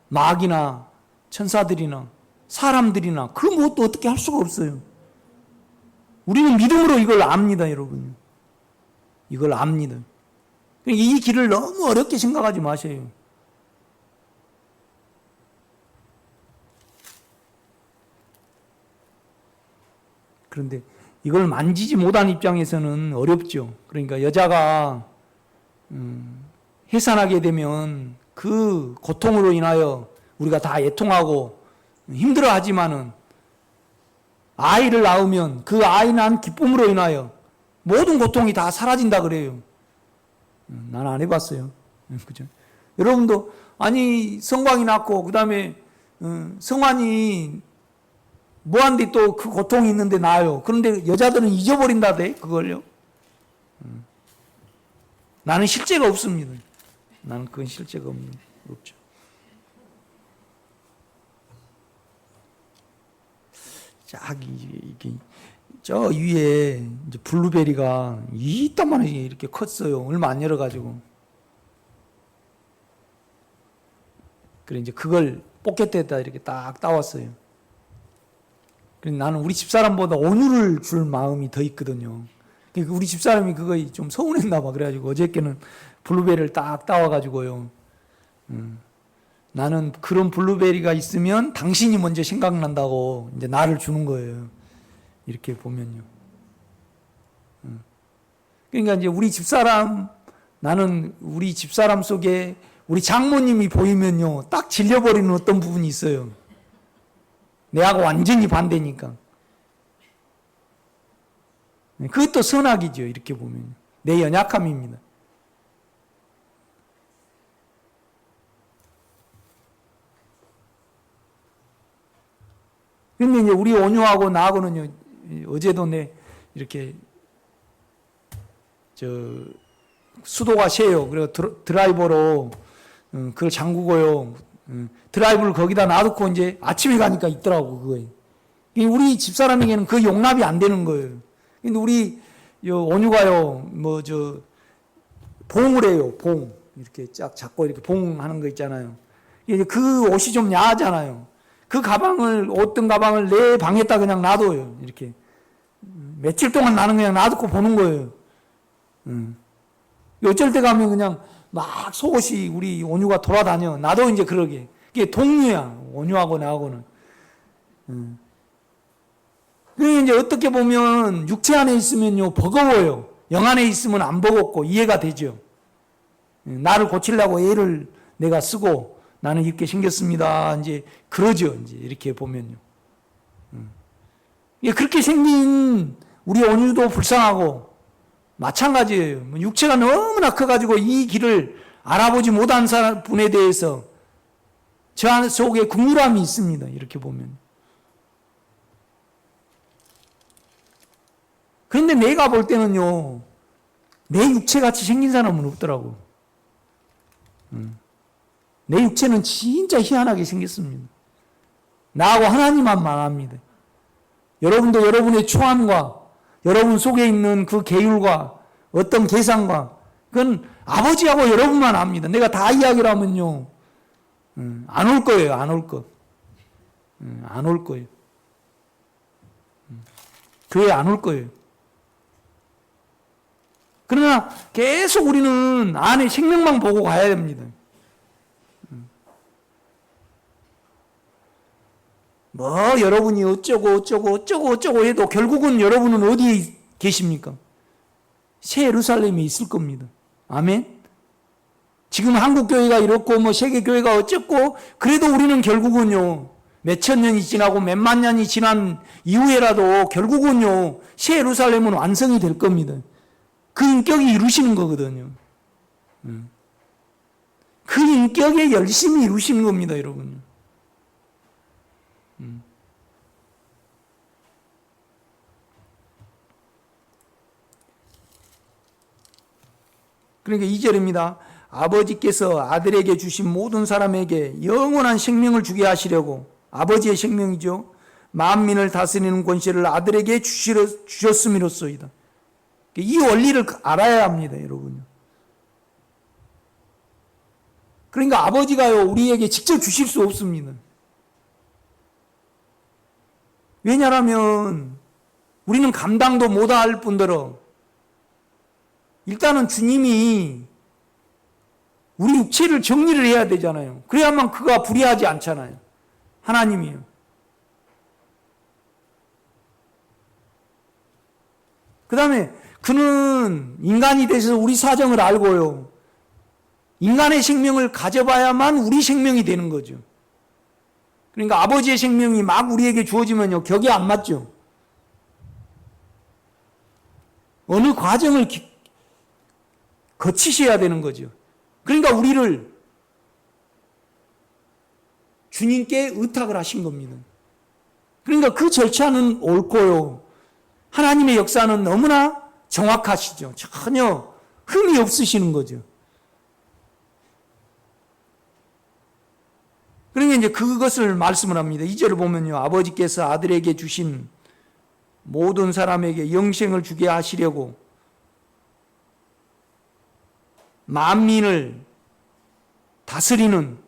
마귀나 천사들이나 사람들이나 그 무엇도 어떻게 할 수가 없어요. 우리는 믿음으로 이걸 압니다, 여러분. 이걸 압니다. 이 길을 너무 어렵게 생각하지 마세요. 그런데 이걸 만지지 못한 입장에서는 어렵죠. 그러니까 여자가 해산하게 되면 그 고통으로 인하여 우리가 다 애통하고 힘들어하지만은 아이를 낳으면 그 아이 낳은 기쁨으로 인하여 모든 고통이 다 사라진다 그래요. 나는 안 해봤어요. 그죠? 여러분도 아니 성광이 낳고 그 다음에 성환이 뭐한데 또 그 고통이 있는데 나아요. 그런데 여자들은 잊어버린다대 그걸요. 나는 실제가 없습니다. 나는 그건 실제가 없죠. 자, 이게 저 위에 이제 블루베리가 이따만하게 이렇게 컸어요. 얼마 안 열어가지고. 그래 이제 그걸 포켓에다 이렇게 딱 따왔어요. 그래 나는 우리 집사람보다 온유를 줄 마음이 더 있거든요. 그러니까 우리 집사람이 그거 좀 서운했나 봐. 그래가지고 어저께는 블루베리를 딱 따와가지고요. 나는 그런 블루베리가 있으면 당신이 먼저 생각난다고 이제 나를 주는 거예요. 이렇게 보면요. 그러니까 이제 우리 집사람, 나는 우리 집사람 속에 우리 장모님이 보이면요, 딱 질려버리는 어떤 부분이 있어요. 내하고 완전히 반대니까. 그것도 선악이죠. 이렇게 보면. 내 연약함입니다. 근데 이제 우리 온유하고 나하고는요, 어제도 이렇게, 수도가 새요. 그래서 드라이버로, 그걸 잠그고요. 드라이브를 거기다 놔두고 이제 아침에 가니까 있더라고, 그거에. 우리 집사람에게는 그 용납이 안 되는 거예요. 근데 우리, 온유가요, 봉을 해요, 봉. 이렇게 쫙 잡고 이렇게 봉하는 거 있잖아요. 이제 그 옷이 좀 야하잖아요. 그 가방을, 어떤 가방을 내 방에다 그냥 놔둬요. 이렇게. 며칠 동안 나는 그냥 놔두고 보는 거예요. 어쩔 때 가면 그냥 막 속옷이 우리 온유가 돌아다녀. 나도 이제 그러게. 그게 동료야. 온유하고 나하고는. 그게 이제 어떻게 보면 육체 안에 있으면요, 버거워요. 영 안에 있으면 안 버겁고 이해가 되죠. 나를 고치려고 애를 내가 쓰고 나는 이렇게 생겼습니다. 이제 그러죠. 이제 이렇게 보면요. 그렇게 생긴 우리 온유도 불쌍하고 마찬가지예요. 육체가 너무나 커가지고 이 길을 알아보지 못한 분에 대해서 저 안 속에 국률함이 있습니다. 이렇게 보면. 그런데 내가 볼 때는요, 내 육체같이 생긴 사람은 없더라고. 내 육체는 진짜 희한하게 생겼습니다. 나하고 하나님만 만합니다. 여러분도 여러분의 초안과 여러분 속에 있는 그 계율과 어떤 계산과 그건 아버지하고 여러분만 압니다. 내가 다 이야기를 하면요, 안 올 거예요. 안 올 거. 안 올 거예요. 교회 안 올 거예요. 그러나 계속 우리는 안에 생명만 보고 가야 됩니다. 여러분이 어쩌고 해도 결국은 여러분은 어디에 계십니까? 새 예루살렘에 있을 겁니다. 아멘? 지금 한국교회가 이렇고 세계교회가 어쩌고 그래도 우리는 결국은요, 몇천 년이 지나고 몇만 년이 지난 이후에라도 결국은요, 새 예루살렘은 완성이 될 겁니다. 그 인격이 이루시는 거거든요. 그 인격에 열심히 이루시는 겁니다, 여러분. 그러니까 2절입니다. 아버지께서 아들에게 주신 모든 사람에게 영원한 생명을 주게 하시려고, 아버지의 생명이죠, 만민을 다스리는 권세를 아들에게 주셨음이로소이다. 이 원리를 알아야 합니다, 여러분. 그러니까 아버지가요, 우리에게 직접 주실 수 없습니다. 왜냐하면 우리는 감당도 못할 뿐더러 일단은 주님이 우리 육체를 정리를 해야 되잖아요. 그래야만 그가 불의하지 않잖아요. 하나님이요. 그 다음에 그는 인간이 돼서 우리 사정을 알고요, 인간의 생명을 가져봐야만 우리 생명이 되는 거죠. 그러니까 아버지의 생명이 막 우리에게 주어지면요, 격이 안 맞죠. 어느 과정을 거치셔야 되는 거죠. 그러니까 우리를 주님께 의탁을 하신 겁니다. 그러니까 그 절차는 옳고요, 하나님의 역사는 너무나 정확하시죠. 전혀 흠이 없으시는 거죠. 그러니까 이제 그것을 말씀을 합니다. 2절을 보면요, 아버지께서 아들에게 주신 모든 사람에게 영생을 주게 하시려고 만민을 다스리는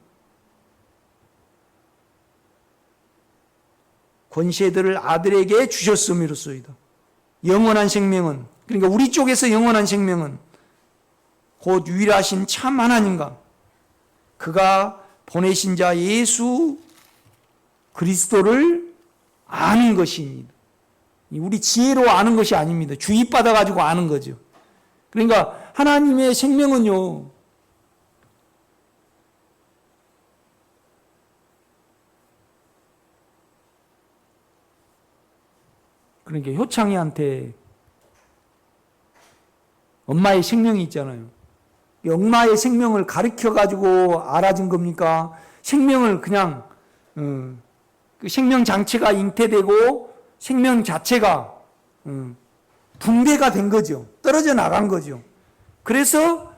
권세들을 아들에게 주셨음이로소이다. 영원한 생명은, 그러니까 우리 쪽에서 영원한 생명은 곧 유일하신 참 하나님과 그가 보내신 자 예수 그리스도를 아는 것입니다. 우리 지혜로 아는 것이 아닙니다. 주입받아 가지고 아는 거죠. 그러니까 하나님의 생명은요, 그러니까 효창이한테 엄마의 생명이 있잖아요. 엄마의 생명을 가르쳐 가지고 알아준 겁니까? 생명을 그냥 그 생명 장치가 잉태되고 생명 자체가 붕괴가 된 거죠. 떨어져 나간 거죠. 그래서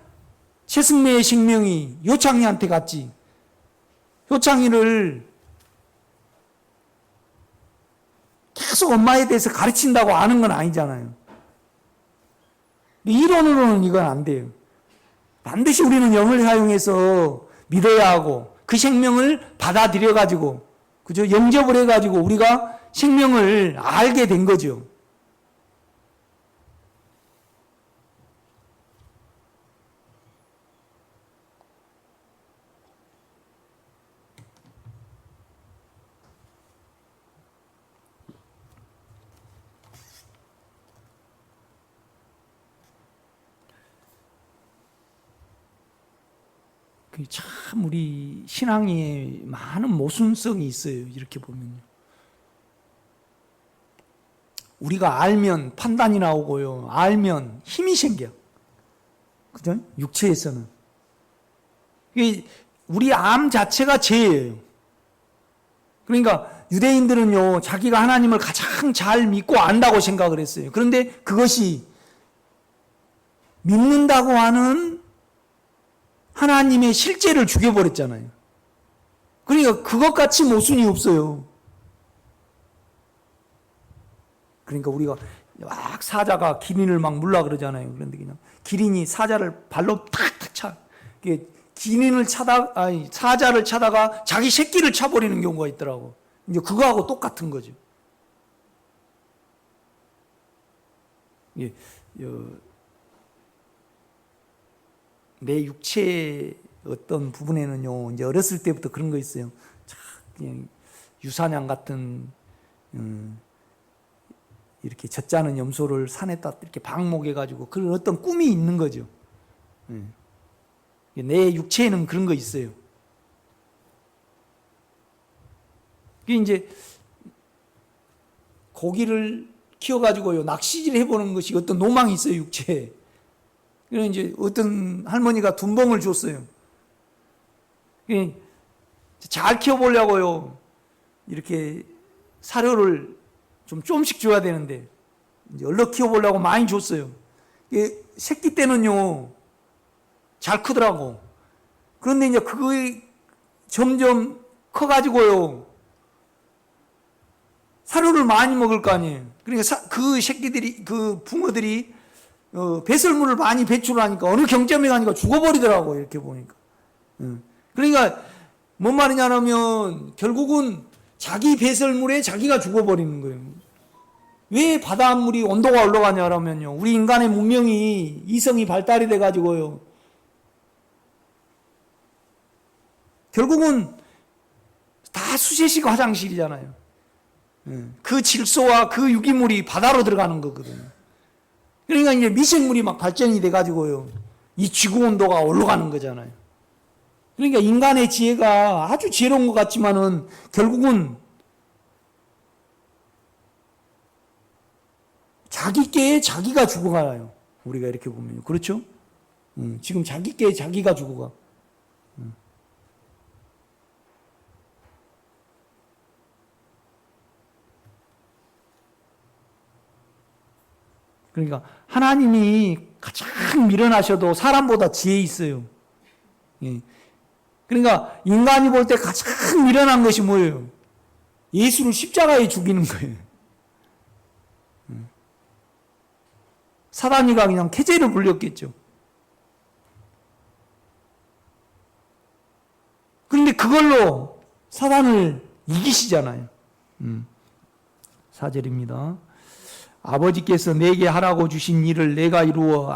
최승매의 생명이 효창이한테 갔지. 효창이를 계속 엄마에 대해서 가르친다고 아는 건 아니잖아요. 이론으로는 이건 안 돼요. 반드시 우리는 영을 사용해서 믿어야 하고 그 생명을 받아들여 가지고, 그죠? 영접을 해 가지고 우리가 생명을 알게 된 거죠. 참 우리 신앙에 많은 모순성이 있어요. 이렇게 보면요. 우리가 알면 판단이 나오고요. 알면 힘이 생겨. 그죠? 육체에서는. 우리 암 자체가 죄예요. 그러니까 유대인들은요, 자기가 하나님을 가장 잘 믿고 안다고 생각을 했어요. 그런데 그것이 믿는다고 하는 하나님의 실제를 죽여버렸잖아요. 그러니까 그것같이 모순이 없어요. 그러니까 우리가 막 사자가 기린을 막 물라 그러잖아요. 그런데 그냥 기린이 사자를 발로 탁탁 차. 기린을 사자를 차다가 자기 새끼를 차버리는 경우가 있더라고. 이제 그거하고 똑같은 거죠. 내 육체의 어떤 부분에는요, 이제 어렸을 때부터 그런 거 있어요. 그냥 유사냥 같은, 이렇게 젖자는 염소를 산에다 이렇게 방목해가지고 그런 어떤 꿈이 있는 거죠. 내 육체에는 그런 거 있어요. 그게 이제 고기를 키워가지고요, 낚시질 해보는 것이 어떤 로망이 있어요, 육체에. 그래서 이제 어떤 할머니가 둔봉을 줬어요. 잘 키워보려고요. 이렇게 사료를 좀씩 줘야 되는데, 이제 얼른 키워보려고 많이 줬어요. 새끼 때는요, 잘 크더라고. 그런데 이제 그게 점점 커가지고요, 사료를 많이 먹을 거 아니에요. 그러니까 그 새끼들이, 그 붕어들이 배설물을 많이 배출하니까 어느 경점에 가니까 죽어버리더라고, 이렇게 보니까. 그러니까 뭔 말이냐면 결국은 자기 배설물에 자기가 죽어버리는 거예요. 왜 바닷물이 온도가 올라가냐라면요, 우리 인간의 문명이, 이성이 발달이 돼가지고요, 결국은 다 수세식 화장실이잖아요. 그 질소와 그 유기물이 바다로 들어가는 거거든요. 그러니까 이제 미생물이 막 발전이 돼가지고요, 이 지구 온도가 올라가는 거잖아요. 그러니까 인간의 지혜가 아주 지혜로운 것 같지만은 결국은 자기 깨에 자기가 죽어가요. 우리가 이렇게 보면. 그렇죠? 지금 자기 깨에 자기가 죽어가. 그러니까 하나님이 가장 미련하셔도 사람보다 지혜 있어요. 예. 그러니까 인간이 볼 때 가장 미련한 것이 뭐예요? 예수를 십자가에 죽이는 거예요. 사단이가 그냥 태제를 불렸겠죠. 그런데 그걸로 사단을 이기시잖아요. 4절입니다. 아버지께서 내게 하라고 주신 일을 내가 이루어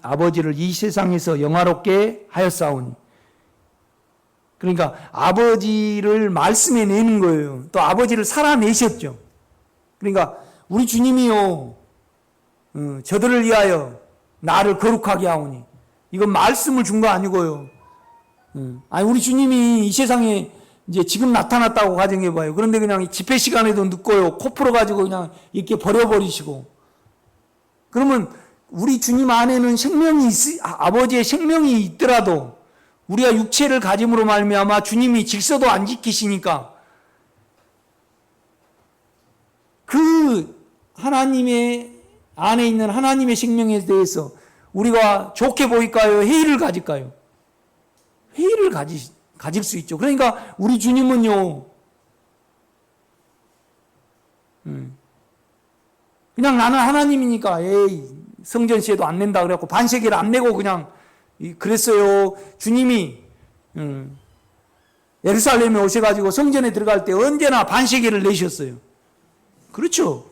아버지를 이 세상에서 영화롭게 하였사오니. 그러니까 아버지를 말씀해 내는 거예요. 또 아버지를 살아내셨죠. 그러니까 우리 주님이요, 저들을 위하여 나를 거룩하게 하오니. 이건 말씀을 준 거 아니고요. 아니, 우리 주님이 이 세상에 이제 지금 나타났다고 가정해봐요. 그런데 그냥 집회 시간에도 늦고요. 코 풀어가지고 그냥 이렇게 버려버리시고. 그러면 우리 주님 안에는 아버지의 생명이 있더라도 우리가 육체를 가짐으로 말미암아 주님이 질서도 안 지키시니까 그 하나님의 안에 있는 하나님의 생명에 대해서 우리가 좋게 보일까요? 회의를 가질까요? 회의를 가질 수 있죠. 그러니까 우리 주님은요, 그냥 나는 하나님이니까 에이 성전세도 안 낸다 그래갖고 반세기를 안 내고 그냥 그랬어요. 주님이 예루살렘에 오셔가지고 성전에 들어갈 때 언제나 반세기를 내셨어요. 그렇죠.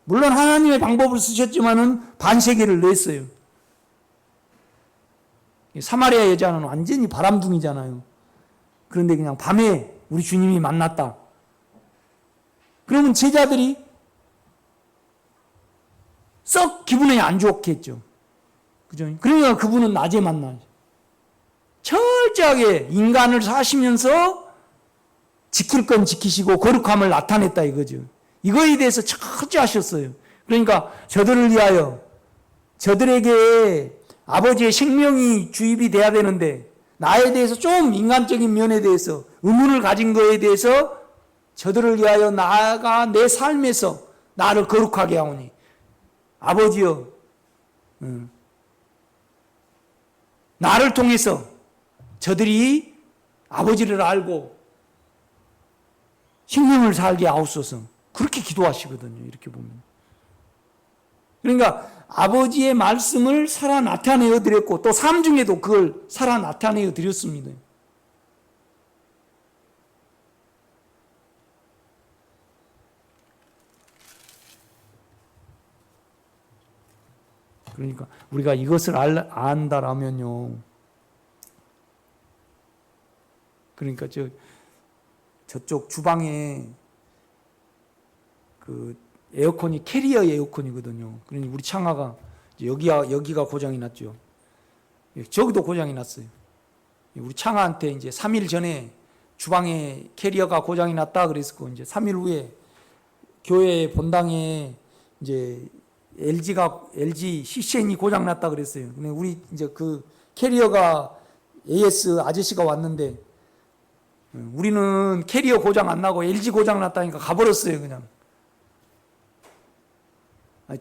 물론 하나님의 방법을 쓰셨지만은 반세기를 냈어요. 사마리아 여자는 완전히 바람둥이잖아요. 그런데 그냥 밤에 우리 주님이 만났다. 그러면 제자들이 썩 기분이 안 좋겠죠. 그죠? 그러니까 그분은 낮에 만나죠. 철저하게 인간을 사시면서 지킬 건 지키시고 거룩함을 나타냈다 이거죠. 이거에 대해서 철저하셨어요. 그러니까 저들을 위하여 저들에게 아버지의 생명이 주입이 돼야 되는데 나에 대해서 좀 인간적인 면에 대해서 의문을 가진 거에 대해서 저들을 위하여 나아가 내 삶에서 나를 거룩하게 하오니 아버지여 나를 통해서 저들이 아버지를 알고 생명을 살게 하옵소서. 그렇게 기도하시거든요. 이렇게 보면. 그러니까 아버지의 말씀을 살아 나타내어 드렸고 또 삶 중에도 그걸 살아 나타내어 드렸습니다. 그러니까 우리가 이것을 안다라면요. 그러니까 저쪽 주방에 그 에어컨이 캐리어 에어컨이거든요. 그러니 우리 창하가 여기가 고장이 났죠. 저기도 고장이 났어요. 우리 창하한테 이제 3일 전에 주방에 캐리어가 고장이 났다 그랬고 이제 3일 후에 교회 본당에 이제 LG CCN이 고장 났다 그랬어요. 근데 우리 이제 그 캐리어가 AS 아저씨가 왔는데 우리는 캐리어 고장 안 나고 LG 고장 났다니까 가버렸어요, 그냥.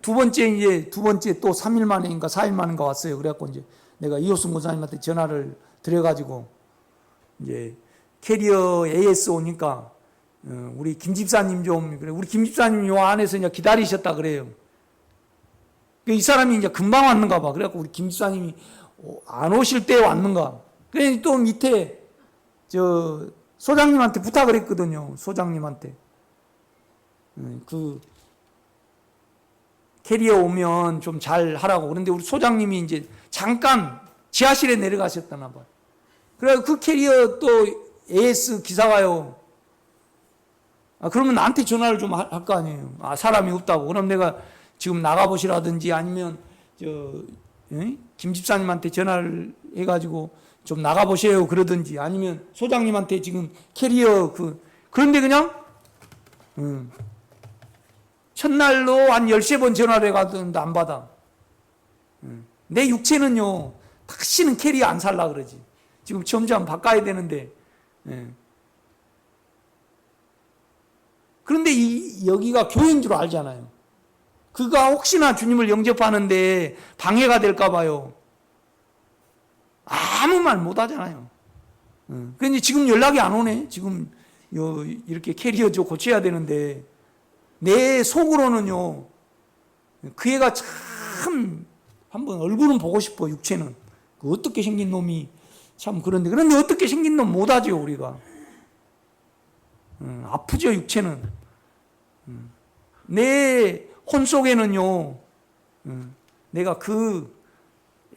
두 번째 또 3일 만에인가 4일 만인가 왔어요. 그래갖고 이제 내가 이호순 권사님한테 전화를 드려가지고 이제 캐리어 AS 오니까 우리 김 집사님 그래. 우리 김 집사님 요 안에서 이제 기다리셨다 그래요. 이 사람이 이제 금방 왔는가 봐. 그래갖고 우리 김 집사님이 안 오실 때 왔는가. 그래 또 밑에 소장님한테 부탁을 했거든요. 소장님한테. 그 캐리어 오면 좀 잘 하라고. 그런데 우리 소장님이 이제 잠깐 지하실에 내려가셨다나 봐. 그래 그 캐리어 또 AS 기사 와요. 그러면 나한테 전화를 좀 할 거 아니에요. 사람이 없다고. 그럼 내가 지금 나가보시라든지 아니면 김 집사님한테 전화를 해가지고 좀 나가보세요 그러든지 아니면 소장님한테 지금 캐리어 그런데 그냥 첫날로 한 13번 전화를 해가지고 안 받아. 내 육체는요 다시는 캐리어 안 살라 그러지. 지금 점점 바꿔야 되는데 그런데 여기가 교회인 줄 알잖아요. 그가 혹시나 주님을 영접하는데 방해가 될까 봐요. 아무 말 못 하잖아요. 그런데 지금 연락이 안 오네. 지금 이렇게 캐리어 좀 고쳐야 되는데 내 속으로는요 그 애가 참 한번 얼굴은 보고 싶어, 육체는. 그 어떻게 생긴 놈이 참 그런데 어떻게 생긴 놈 못하죠, 우리가. 아프죠, 육체는. 내 혼 속에는요, 내가 그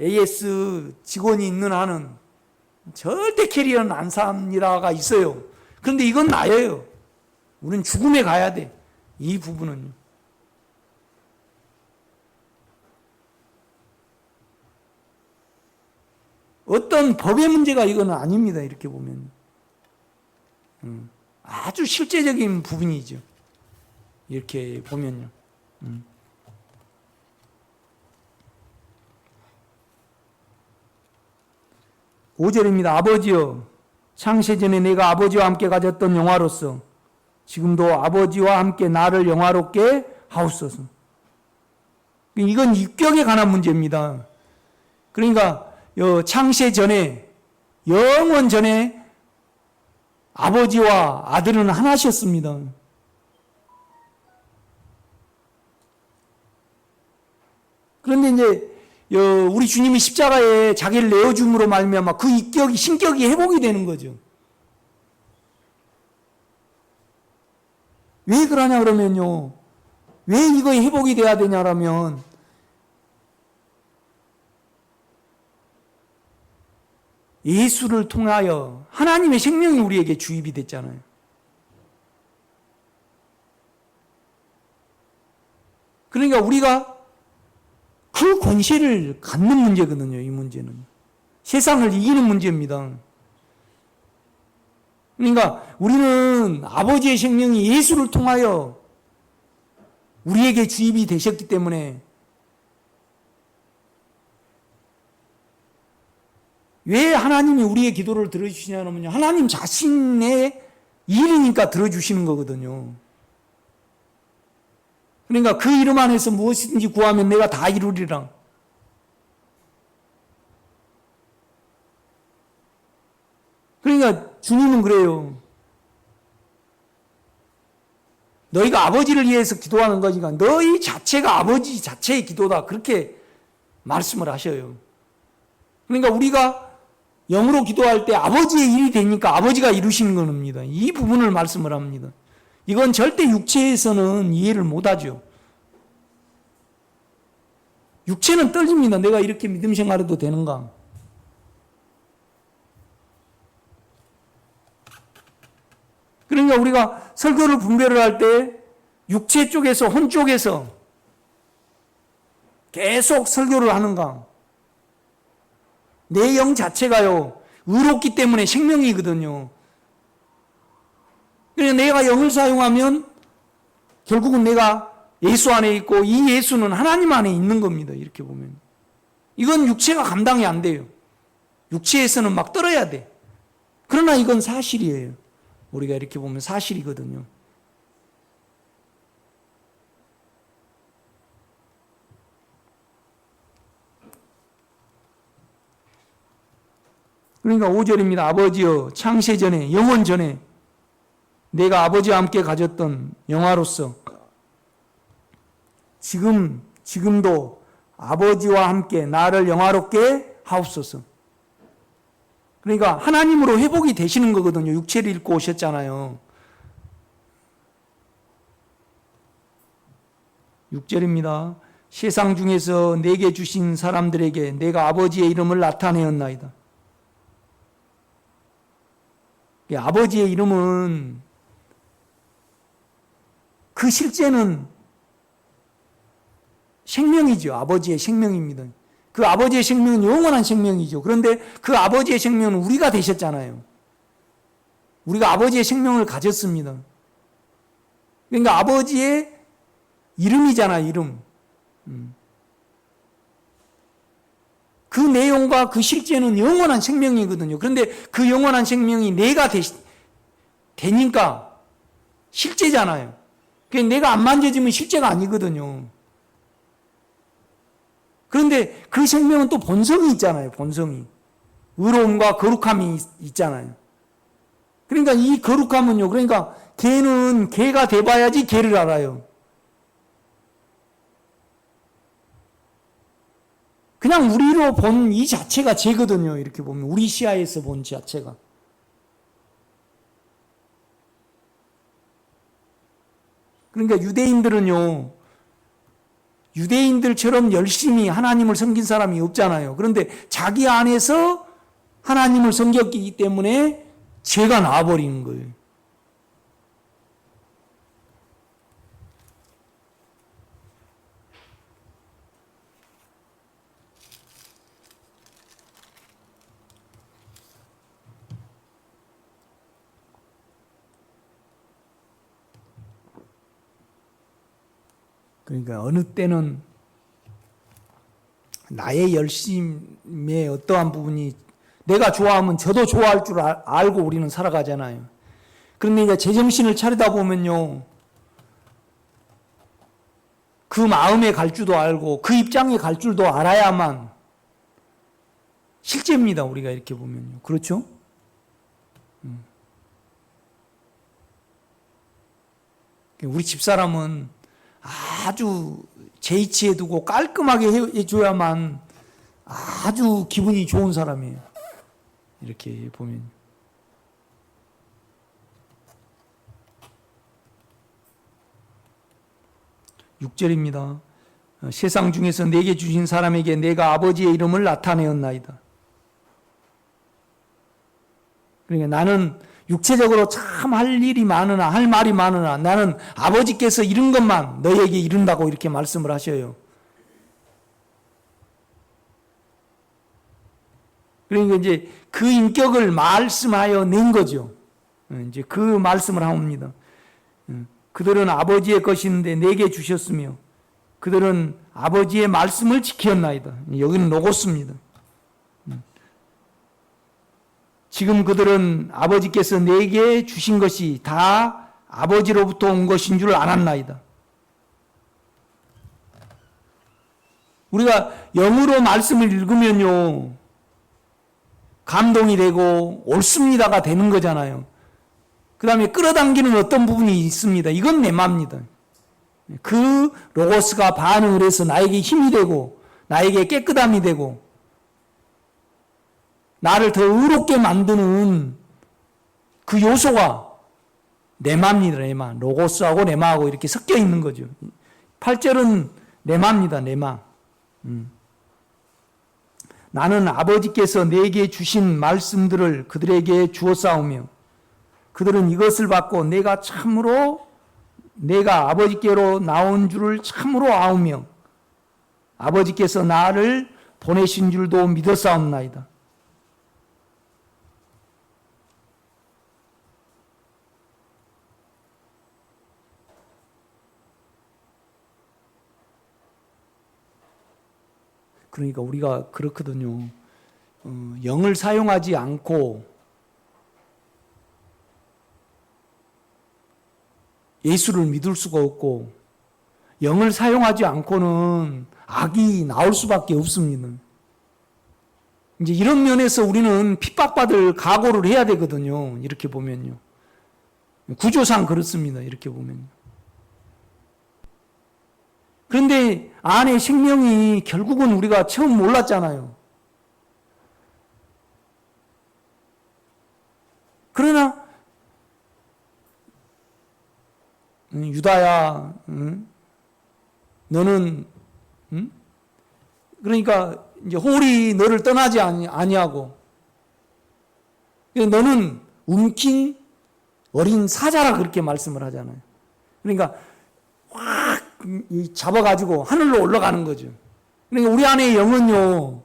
AS 직원이 있는 한은 절대 캐리어는 안 삽니다가 있어요. 그런데 이건 나예요. 우리는 죽음에 가야 돼. 이 부분은요. 어떤 법의 문제가 이거는 아닙니다. 이렇게 보면. 아주 실제적인 부분이죠. 이렇게 보면요. 5절입니다. 아버지여, 창세전에 내가 아버지와 함께 가졌던 영화로서 지금도 아버지와 함께 나를 영화롭게 하옵소서. 이건 입격에 관한 문제입니다. 그러니까 창세 전에, 영원 전에 아버지와 아들은 하나셨습니다. 그런데 이제 우리 주님이 십자가에 자기를 내어줌으로 말미암아 그 입격이, 신격이 회복이 되는 거죠. 왜 그러냐 그러면요, 왜 이거 회복이 돼야 되냐라면 예수를 통하여 하나님의 생명이 우리에게 주입이 됐잖아요. 그러니까 우리가 그 권세를 갖는 문제거든요. 이 문제는 세상을 이기는 문제입니다. 그러니까 우리는 아버지의 생명이 예수를 통하여 우리에게 주입이 되셨기 때문에, 왜 하나님이 우리의 기도를 들어주시냐면요, 하나님 자신의 일이니까 들어주시는 거거든요. 그러니까 그 이름 안에서 무엇이든지 구하면 내가 다 이루리라. 그러니까 주님은 그래요. 너희가 아버지를 위해서 기도하는 거니까 너희 자체가 아버지 자체의 기도다. 그렇게 말씀을 하셔요. 그러니까 우리가 영으로 기도할 때 아버지의 일이 되니까 아버지가 이루시는 겁니다. 이 부분을 말씀을 합니다. 이건 절대 육체에서는 이해를 못하죠. 육체는 떨립니다. 내가 이렇게 믿음 생활해도 되는가? 그러니까 우리가 설교를 분별을 할 때 육체 쪽에서, 혼 쪽에서 계속 설교를 하는가? 내 영 자체가요, 의롭기 때문에 생명이거든요. 그러니까 내가 영을 사용하면 결국은 내가 예수 안에 있고 이 예수는 하나님 안에 있는 겁니다. 이렇게 보면. 이건 육체가 감당이 안 돼요. 육체에서는 막 떨어야 돼. 그러나 이건 사실이에요. 우리가 이렇게 보면 사실이거든요. 그러니까 5절입니다. 아버지여, 창세 전에, 영원 전에 내가 아버지와 함께 가졌던 영화로서 지금도 아버지와 함께 나를 영화롭게 하옵소서. 그러니까 하나님으로 회복이 되시는 거거든요. 육체를 잃고 오셨잖아요. 6절입니다. 세상 중에서 내게 주신 사람들에게 내가 아버지의 이름을 나타내었나이다. 아버지의 이름은 그 실제는 생명이죠. 아버지의 생명입니다. 그 아버지의 생명은 영원한 생명이죠. 그런데 그 아버지의 생명은 우리가 되셨잖아요. 우리가 아버지의 생명을 가졌습니다. 그러니까 아버지의 이름이잖아요. 이름. 그 내용과 그 실제는 영원한 생명이거든요. 그런데 그 영원한 생명이 내가 되니까 실제잖아요. 그러니까 내가 안 만져지면 실제가 아니거든요. 그런데 그 생명은 또 본성이 있잖아요. 본성이. 의로움과 거룩함이 있잖아요. 그러니까 이 거룩함은요. 그러니까 개는 개가 돼봐야지 개를 알아요. 그냥 우리로 본 이 자체가 죄거든요. 이렇게 보면 우리 시야에서 본 자체가. 그러니까 유대인들처럼 열심히 하나님을 섬긴 사람이 없잖아요. 그런데 자기 안에서 하나님을 섬겼기 때문에 죄가 나와버리는 거예요. 그러니까 어느 때는 나의 열심의 어떠한 부분이 내가 좋아하면 저도 좋아할 줄 알고 우리는 살아가잖아요. 그런데 이제 제정신을 차리다 보면요, 그 마음에 갈 줄도 알고 그 입장에 갈 줄도 알아야만 실제입니다. 우리가 이렇게 보면요. 그렇죠? 우리 집사람은 아주 제 위치에 두고 깔끔하게 해줘야만 아주 기분이 좋은 사람이에요. 이렇게 보면. 6절입니다. 세상 중에서 내게 주신 사람에게 내가 아버지의 이름을 나타내었나이다. 그러니까 나는 육체적으로 참 할 일이 많으나 할 말이 많으나 나는 아버지께서 이룬 것만 너에게 이룬다고 이렇게 말씀을 하셔요. 그러니까 이제 그 인격을 말씀하여 낸 거죠. 이제 그 말씀을 합니다. 그들은 아버지의 것인데 내게 주셨으며 그들은 아버지의 말씀을 지켰나이다. 여기는 로고스입니다. 지금 그들은 아버지께서 내게 주신 것이 다 아버지로부터 온 것인 줄 알았나이다. 우리가 영으로 말씀을 읽으면요, 감동이 되고 옳습니다가 되는 거잖아요. 그 다음에 끌어당기는 어떤 부분이 있습니다. 이건 내마입니다. 그 로고스가 반응을 해서 나에게 힘이 되고 나에게 깨끗함이 되고 나를 더 의롭게 만드는 그 요소가 내마입니다. 내마. 로고스하고 내마하고 이렇게 섞여 있는 거죠. 8절은 내마입니다. 내마. 나는 아버지께서 내게 주신 말씀들을 그들에게 주었사오며 그들은 이것을 받고 내가 아버지께로 나온 줄을 참으로 아우며 아버지께서 나를 보내신 줄도 믿었사옵나이다. 그러니까 우리가 그렇거든요. 영을 사용하지 않고 예수를 믿을 수가 없고 영을 사용하지 않고는 악이 나올 수밖에 없습니다. 이제 이런 면에서 우리는 핍박받을 각오를 해야 되거든요. 이렇게 보면요. 구조상 그렇습니다. 이렇게 보면요. 그런데 안에 생명이 결국은 우리가 처음 몰랐잖아요. 그러나 유다야, 너는 그러니까 이제 홀이 너를 떠나지 아니하고 너는 움킨 어린 사자라 그렇게 말씀을 하잖아요. 그러니까 확 잡아가지고 하늘로 올라가는 거죠. 그러니까 우리 안에 영은요,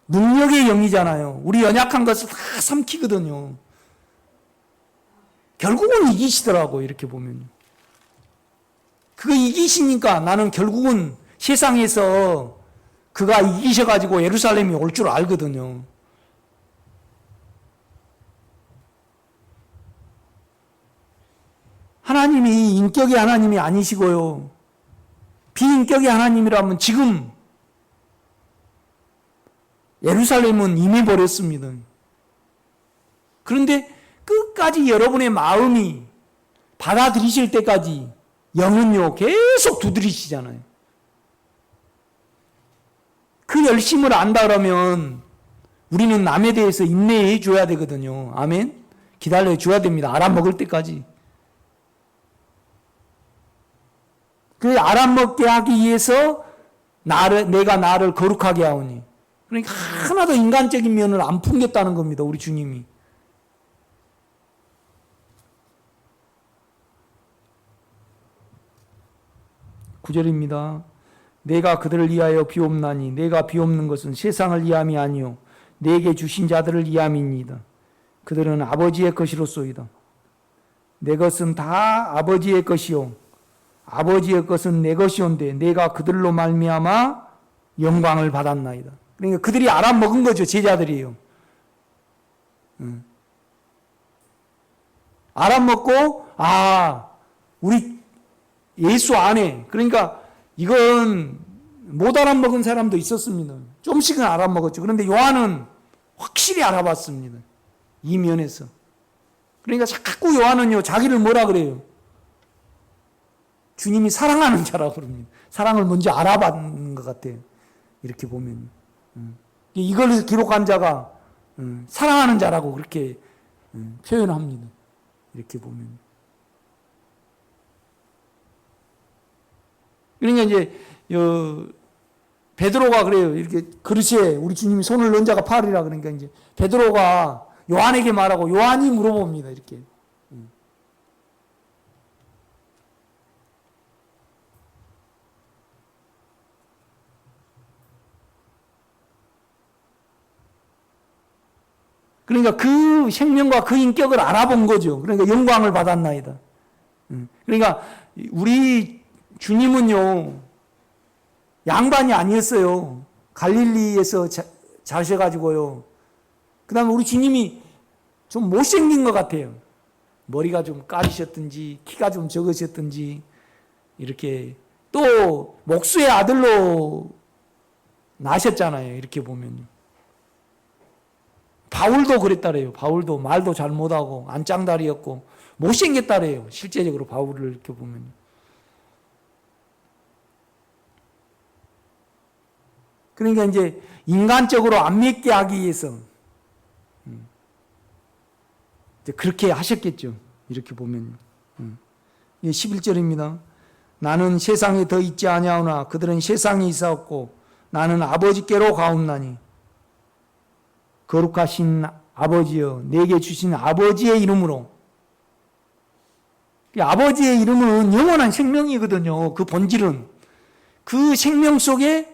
능력의 영이잖아요. 우리 연약한 것을 다 삼키거든요. 결국은 이기시더라고, 이렇게 보면. 그거 이기시니까 나는 결국은 세상에서 그가 이기셔가지고 예루살렘이 올 줄 알거든요. 하나님이 인격의 하나님이 아니시고요. 비인격의 하나님이라면 지금 예루살렘은 임해버렸습니다. 그런데 끝까지 여러분의 마음이 받아들이실 때까지 영은요 계속 두드리시잖아요. 그 열심을 안다 그러면 우리는 남에 대해서 인내해 줘야 되거든요. 아멘? 기다려 줘야 됩니다. 알아먹을 때까지. 그 알아먹게 하기 위해서 내가 나를 거룩하게 하오니. 그러니까 하나도 인간적인 면을 안 풍겼다는 겁니다. 우리 주님이. 구절입니다. 내가 그들을 위하여 비옵나니 내가 비옵는 것은 세상을 위함이 아니요 내게 주신 자들을 위함이니이다. 그들은 아버지의 것이로소이다. 내 것은 다 아버지의 것이요 아버지의 것은 내 것이온데 내가 그들로 말미암아 영광을 받았나이다. 그러니까 그들이 알아먹은 거죠. 제자들이에요. 알아먹고 우리 예수 안에, 그러니까 이건 못 알아먹은 사람도 있었습니다. 좀씩은 알아먹었죠. 그런데 요한은 확실히 알아봤습니다. 이 면에서. 그러니까 자꾸 요한은요, 자기를 뭐라 그래요? 주님이 사랑하는 자라고 그럽니다. 사랑을 먼저 알아봤는 것 같아요. 이렇게 보면. 이걸 기록한 자가 사랑하는 자라고 그렇게 표현합니다. 이렇게 보면. 그러니까 이제 베드로가 그래요. 이렇게 그릇에 우리 주님이 손을 넣은 자가 팔이라. 그러니까 이제 베드로가 요한에게 말하고 요한이 물어봅니다. 이렇게. 그러니까 그 생명과 그 인격을 알아본 거죠. 그러니까 영광을 받았나이다. 그러니까 우리 주님은요, 양반이 아니었어요. 갈릴리에서 자셔가지고요. 그 다음에 우리 주님이 좀 못생긴 것 같아요. 머리가 좀 까리셨든지, 키가 좀 적으셨든지, 이렇게. 또, 목수의 아들로 나셨잖아요. 이렇게 보면. 바울도 그랬다래요. 바울도 말도 잘 못하고, 안짱다리였고, 못생겼다래요. 실제적으로 바울을 이렇게 보면. 그러니까 이제 인간적으로 안 믿게 하기 위해서 이제 그렇게 하셨겠죠. 이렇게 보면. 11절입니다. 나는 세상에 더 있지 아니하오나 그들은 세상에 있사옵고 나는 아버지께로 가옵나니 거룩하신 아버지여 내게 주신 아버지의 이름으로. 아버지의 이름은 영원한 생명이거든요. 그 본질은. 그 생명 속에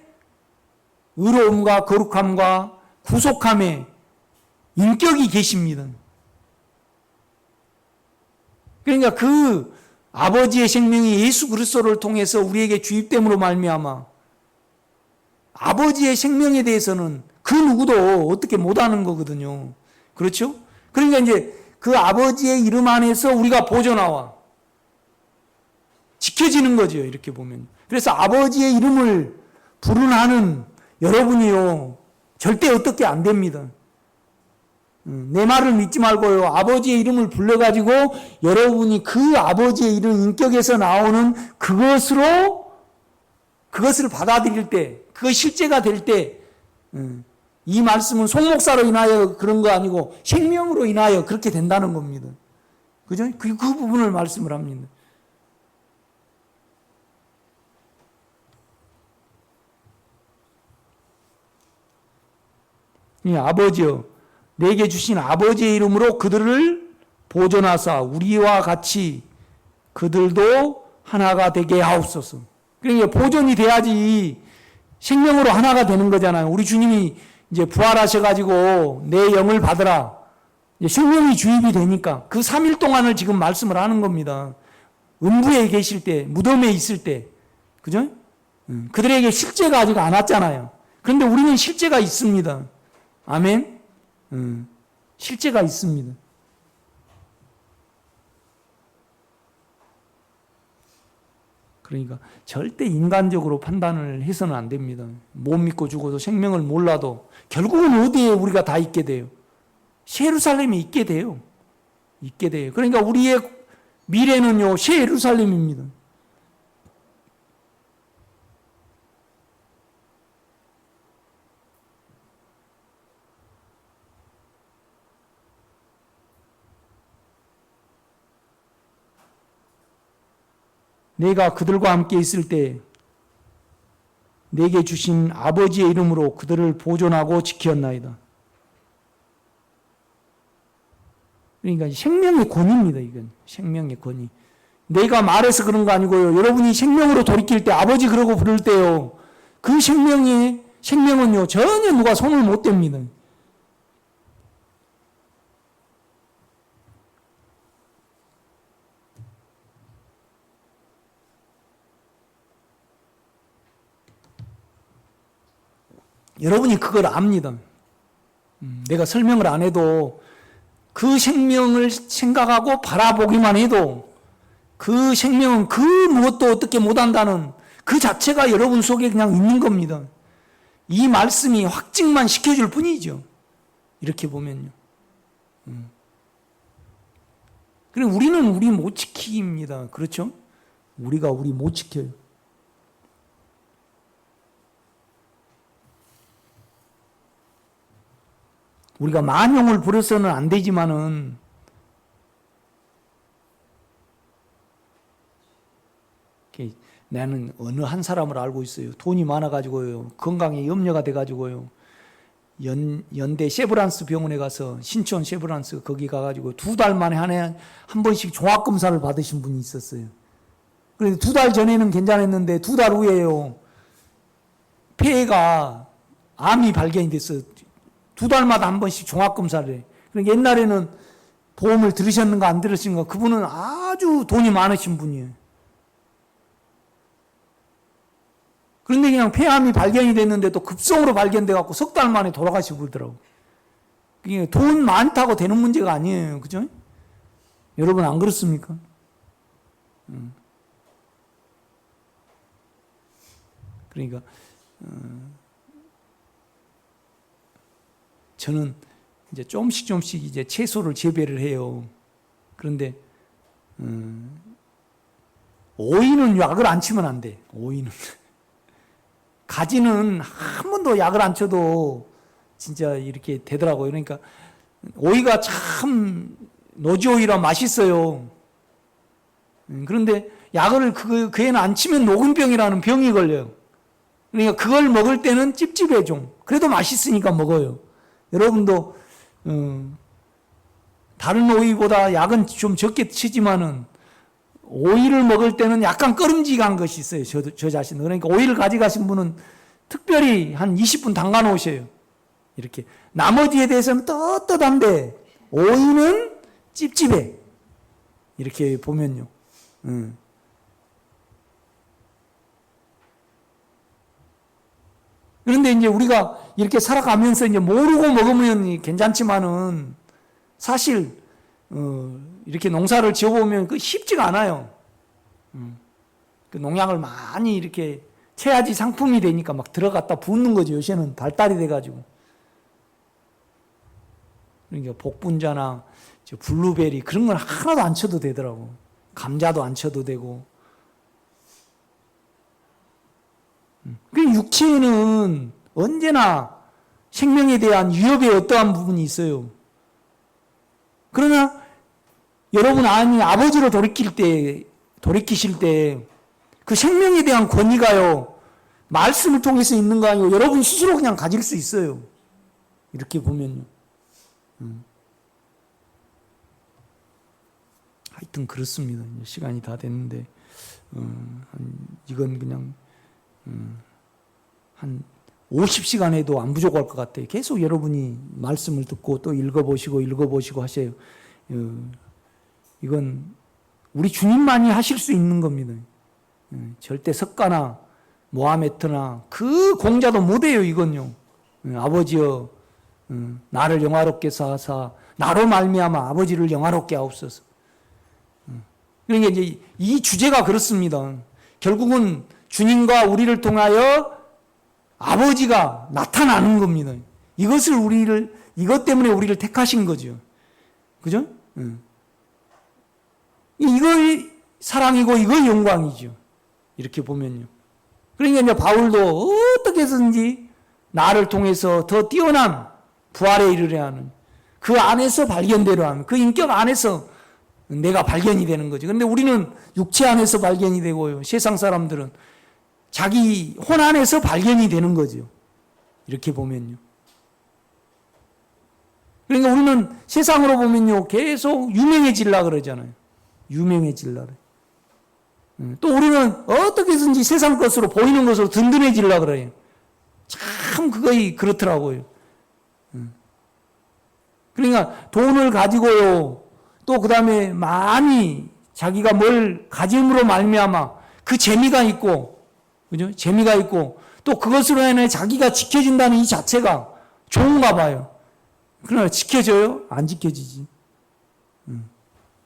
의로움과 거룩함과 구속함의 인격이 계십니다. 그러니까 그 아버지의 생명이 예수 그리스도를 통해서 우리에게 주입됨으로 말미암아 아버지의 생명에 대해서는 그 누구도 어떻게 못하는 거거든요. 그렇죠? 그러니까 이제 그 아버지의 이름 안에서 우리가 보존하와 지켜지는 거죠. 이렇게 보면. 그래서 아버지의 이름을 불운하는 여러분이요, 절대 어떻게 안 됩니다. 내 말을 믿지 말고요, 아버지의 이름을 불러가지고 여러분이 그 아버지의 이름 인격에서 나오는 그것을 받아들일 때, 그거 실제가 될 때, 이 말씀은 속목사로 인하여 그런 거 아니고 생명으로 인하여 그렇게 된다는 겁니다. 그죠? 그 부분을 말씀을 합니다. 아버지여 내게 주신 아버지의 이름으로 그들을 보존하사 우리와 같이 그들도 하나가 되게 하옵소서. 그러니까 보존이 돼야지 생명으로 하나가 되는 거잖아요. 우리 주님이 이제 부활하셔가지고 내 영을 받으라. 생명이 주입이 되니까 그 3일 동안을 지금 말씀을 하는 겁니다. 음부에 계실 때, 무덤에 있을 때, 그죠? 그들에게 실제가 아직 안 왔잖아요. 그런데 우리는 실제가 있습니다. 아멘? 실제가 있습니다. 그러니까 절대 인간적으로 판단을 해서는 안 됩니다. 못 믿고 죽어도 생명을 몰라도 결국은 어디에 우리가 다 있게 돼요? 예루살렘에 있게 돼요. 있게 돼요. 그러니까 우리의 미래는요, 새 예루살렘입니다. 내가 그들과 함께 있을 때 내게 주신 아버지의 이름으로 그들을 보존하고 지켰나이다. 그러니까 생명의 권위입니다. 이건 생명의 권위. 내가 말해서 그런 거 아니고요. 여러분이 생명으로 돌이킬 때 아버지 그러고 부를 때요. 그 생명은요 전혀 누가 손을 못 댑니다. 여러분이 그걸 압니다. 내가 설명을 안 해도 그 생명을 생각하고 바라보기만 해도 그 생명은 그 무엇도 어떻게 못한다는 그 자체가 여러분 속에 그냥 있는 겁니다. 이 말씀이 확증만 시켜줄 뿐이죠. 이렇게 보면요. 그리고 우리는 우리 못 지킵니다. 그렇죠? 우리가 우리 못 지켜요. 우리가 만용을 부려서는 안 되지만은 나는 어느 한 사람을 알고 있어요. 돈이 많아가지고요. 건강에 염려가 돼가지고요. 연대 세브란스 병원에 가서 신촌 세브란스 거기 가가지고 2달 만에 한 번씩 종합검사를 받으신 분이 있었어요. 그런데 2달 전에는 괜찮았는데 2달 후에요. 폐가 암이 발견이 됐어요. 2달마다 한 번씩 종합검사를 해. 그러니까 옛날에는 보험을 들으셨는가 안 들으신가 그분은 아주 돈이 많으신 분이에요. 그런데 그냥 폐암이 발견이 됐는데 또 급성으로 발견돼 갖고 3달 만에 돌아가시고 그러더라고. 그게 돈 많다고 되는 문제가 아니에요. 그죠? 여러분 안 그렇습니까? 그러니까 저는 이제 조금씩 이제 채소를 재배를 해요. 그런데 오이는 약을 안 치면 안 돼. 오이는 가지는 한 번도 약을 안 쳐도 진짜 이렇게 되더라고요. 그러니까 오이가 참 노지오이라 맛있어요. 그런데 약을 그 애는 안 치면 녹은병이라는 병이 걸려요. 그러니까 그걸 먹을 때는 찝찝해 좀. 그래도 맛있으니까 먹어요. 여러분도 다른 오이보다 약은 좀 적게 치지만은 오이를 먹을 때는 약간 꺼름직한 것이 있어요. 저 자신은. 그러니까 오이를 가져가신 분은 특별히 한 20분 담가 놓으셔요. 이렇게. 나머지에 대해서는 떳떳한데 오이는 찝찝해. 이렇게 보면요. 그런데 이제 우리가 이렇게 살아가면서 이제 모르고 먹으면 괜찮지만은 사실 이렇게 농사를 지어보면 그 쉽지가 않아요. 그 농약을 많이 이렇게 채야지 상품이 되니까 막 들어갔다 붓는 거죠. 요새는 발달이 돼가지고. 그러니까 복분자나 블루베리 그런 건 하나도 안 쳐도 되더라고. 감자도 안 쳐도 되고. 그 육체에는 언제나 생명에 대한 위협의 어떠한 부분이 있어요. 그러나 여러분 아버지로 돌이키실 때 그 생명에 대한 권위가요 말씀을 통해서 있는 거 아니고 여러분 스스로 그냥 가질 수 있어요. 이렇게 보면요. 하여튼 그렇습니다. 시간이 다 됐는데 이건 그냥 한 50시간 해도 안 부족할 것 같아요. 계속 여러분이 말씀을 듣고 또 읽어보시고 하세요. 이건 우리 주님만이 하실 수 있는 겁니다. 절대 석가나 모하메트나 그 공자도 못해요. 이건요. 아버지여 나를 영화롭게 하사 나로 말미암아 아버지를 영화롭게 하옵소서. 그러니까 이제 이 주제가 그렇습니다. 결국은 주님과 우리를 통하여 아버지가 나타나는 겁니다. 이것 때문에 우리를 택하신 거죠. 그죠? 이거 사랑이고 이거 영광이죠. 이렇게 보면요. 그러니까 이제 바울도 어떻게 해서든지 나를 통해서 더 뛰어난 부활에 이르려 하는 그 안에서 발견되려 하는 그 인격 안에서 내가 발견이 되는 거죠. 근데 우리는 육체 안에서 발견이 되고요. 세상 사람들은 자기 혼 안에서 발견이 되는 거죠. 이렇게 보면요. 그러니까 우리는 세상으로 보면요. 계속 유명해지려고 그러잖아요. 유명해지려고 그래요. 또 우리는 어떻게든지 세상 것으로 보이는 것으로 든든해지려고 그래요. 참 그거이 그렇더라고요. 그러니까 돈을 가지고요. 또 그다음에 많이 자기가 뭘 가짐으로 말미암아 그 재미가 있고, 그죠? 재미가 있고 또 그것으로 인해 자기가 지켜진다는 이 자체가 좋은가 봐요. 그러나 지켜져요? 안 지켜지지.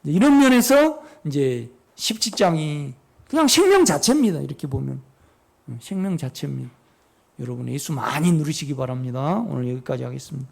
이런 면에서 이제 10직장이 그냥 생명 자체입니다. 이렇게 보면 생명 자체입니다. 여러분 예수 많이 누리시기 바랍니다. 오늘 여기까지 하겠습니다.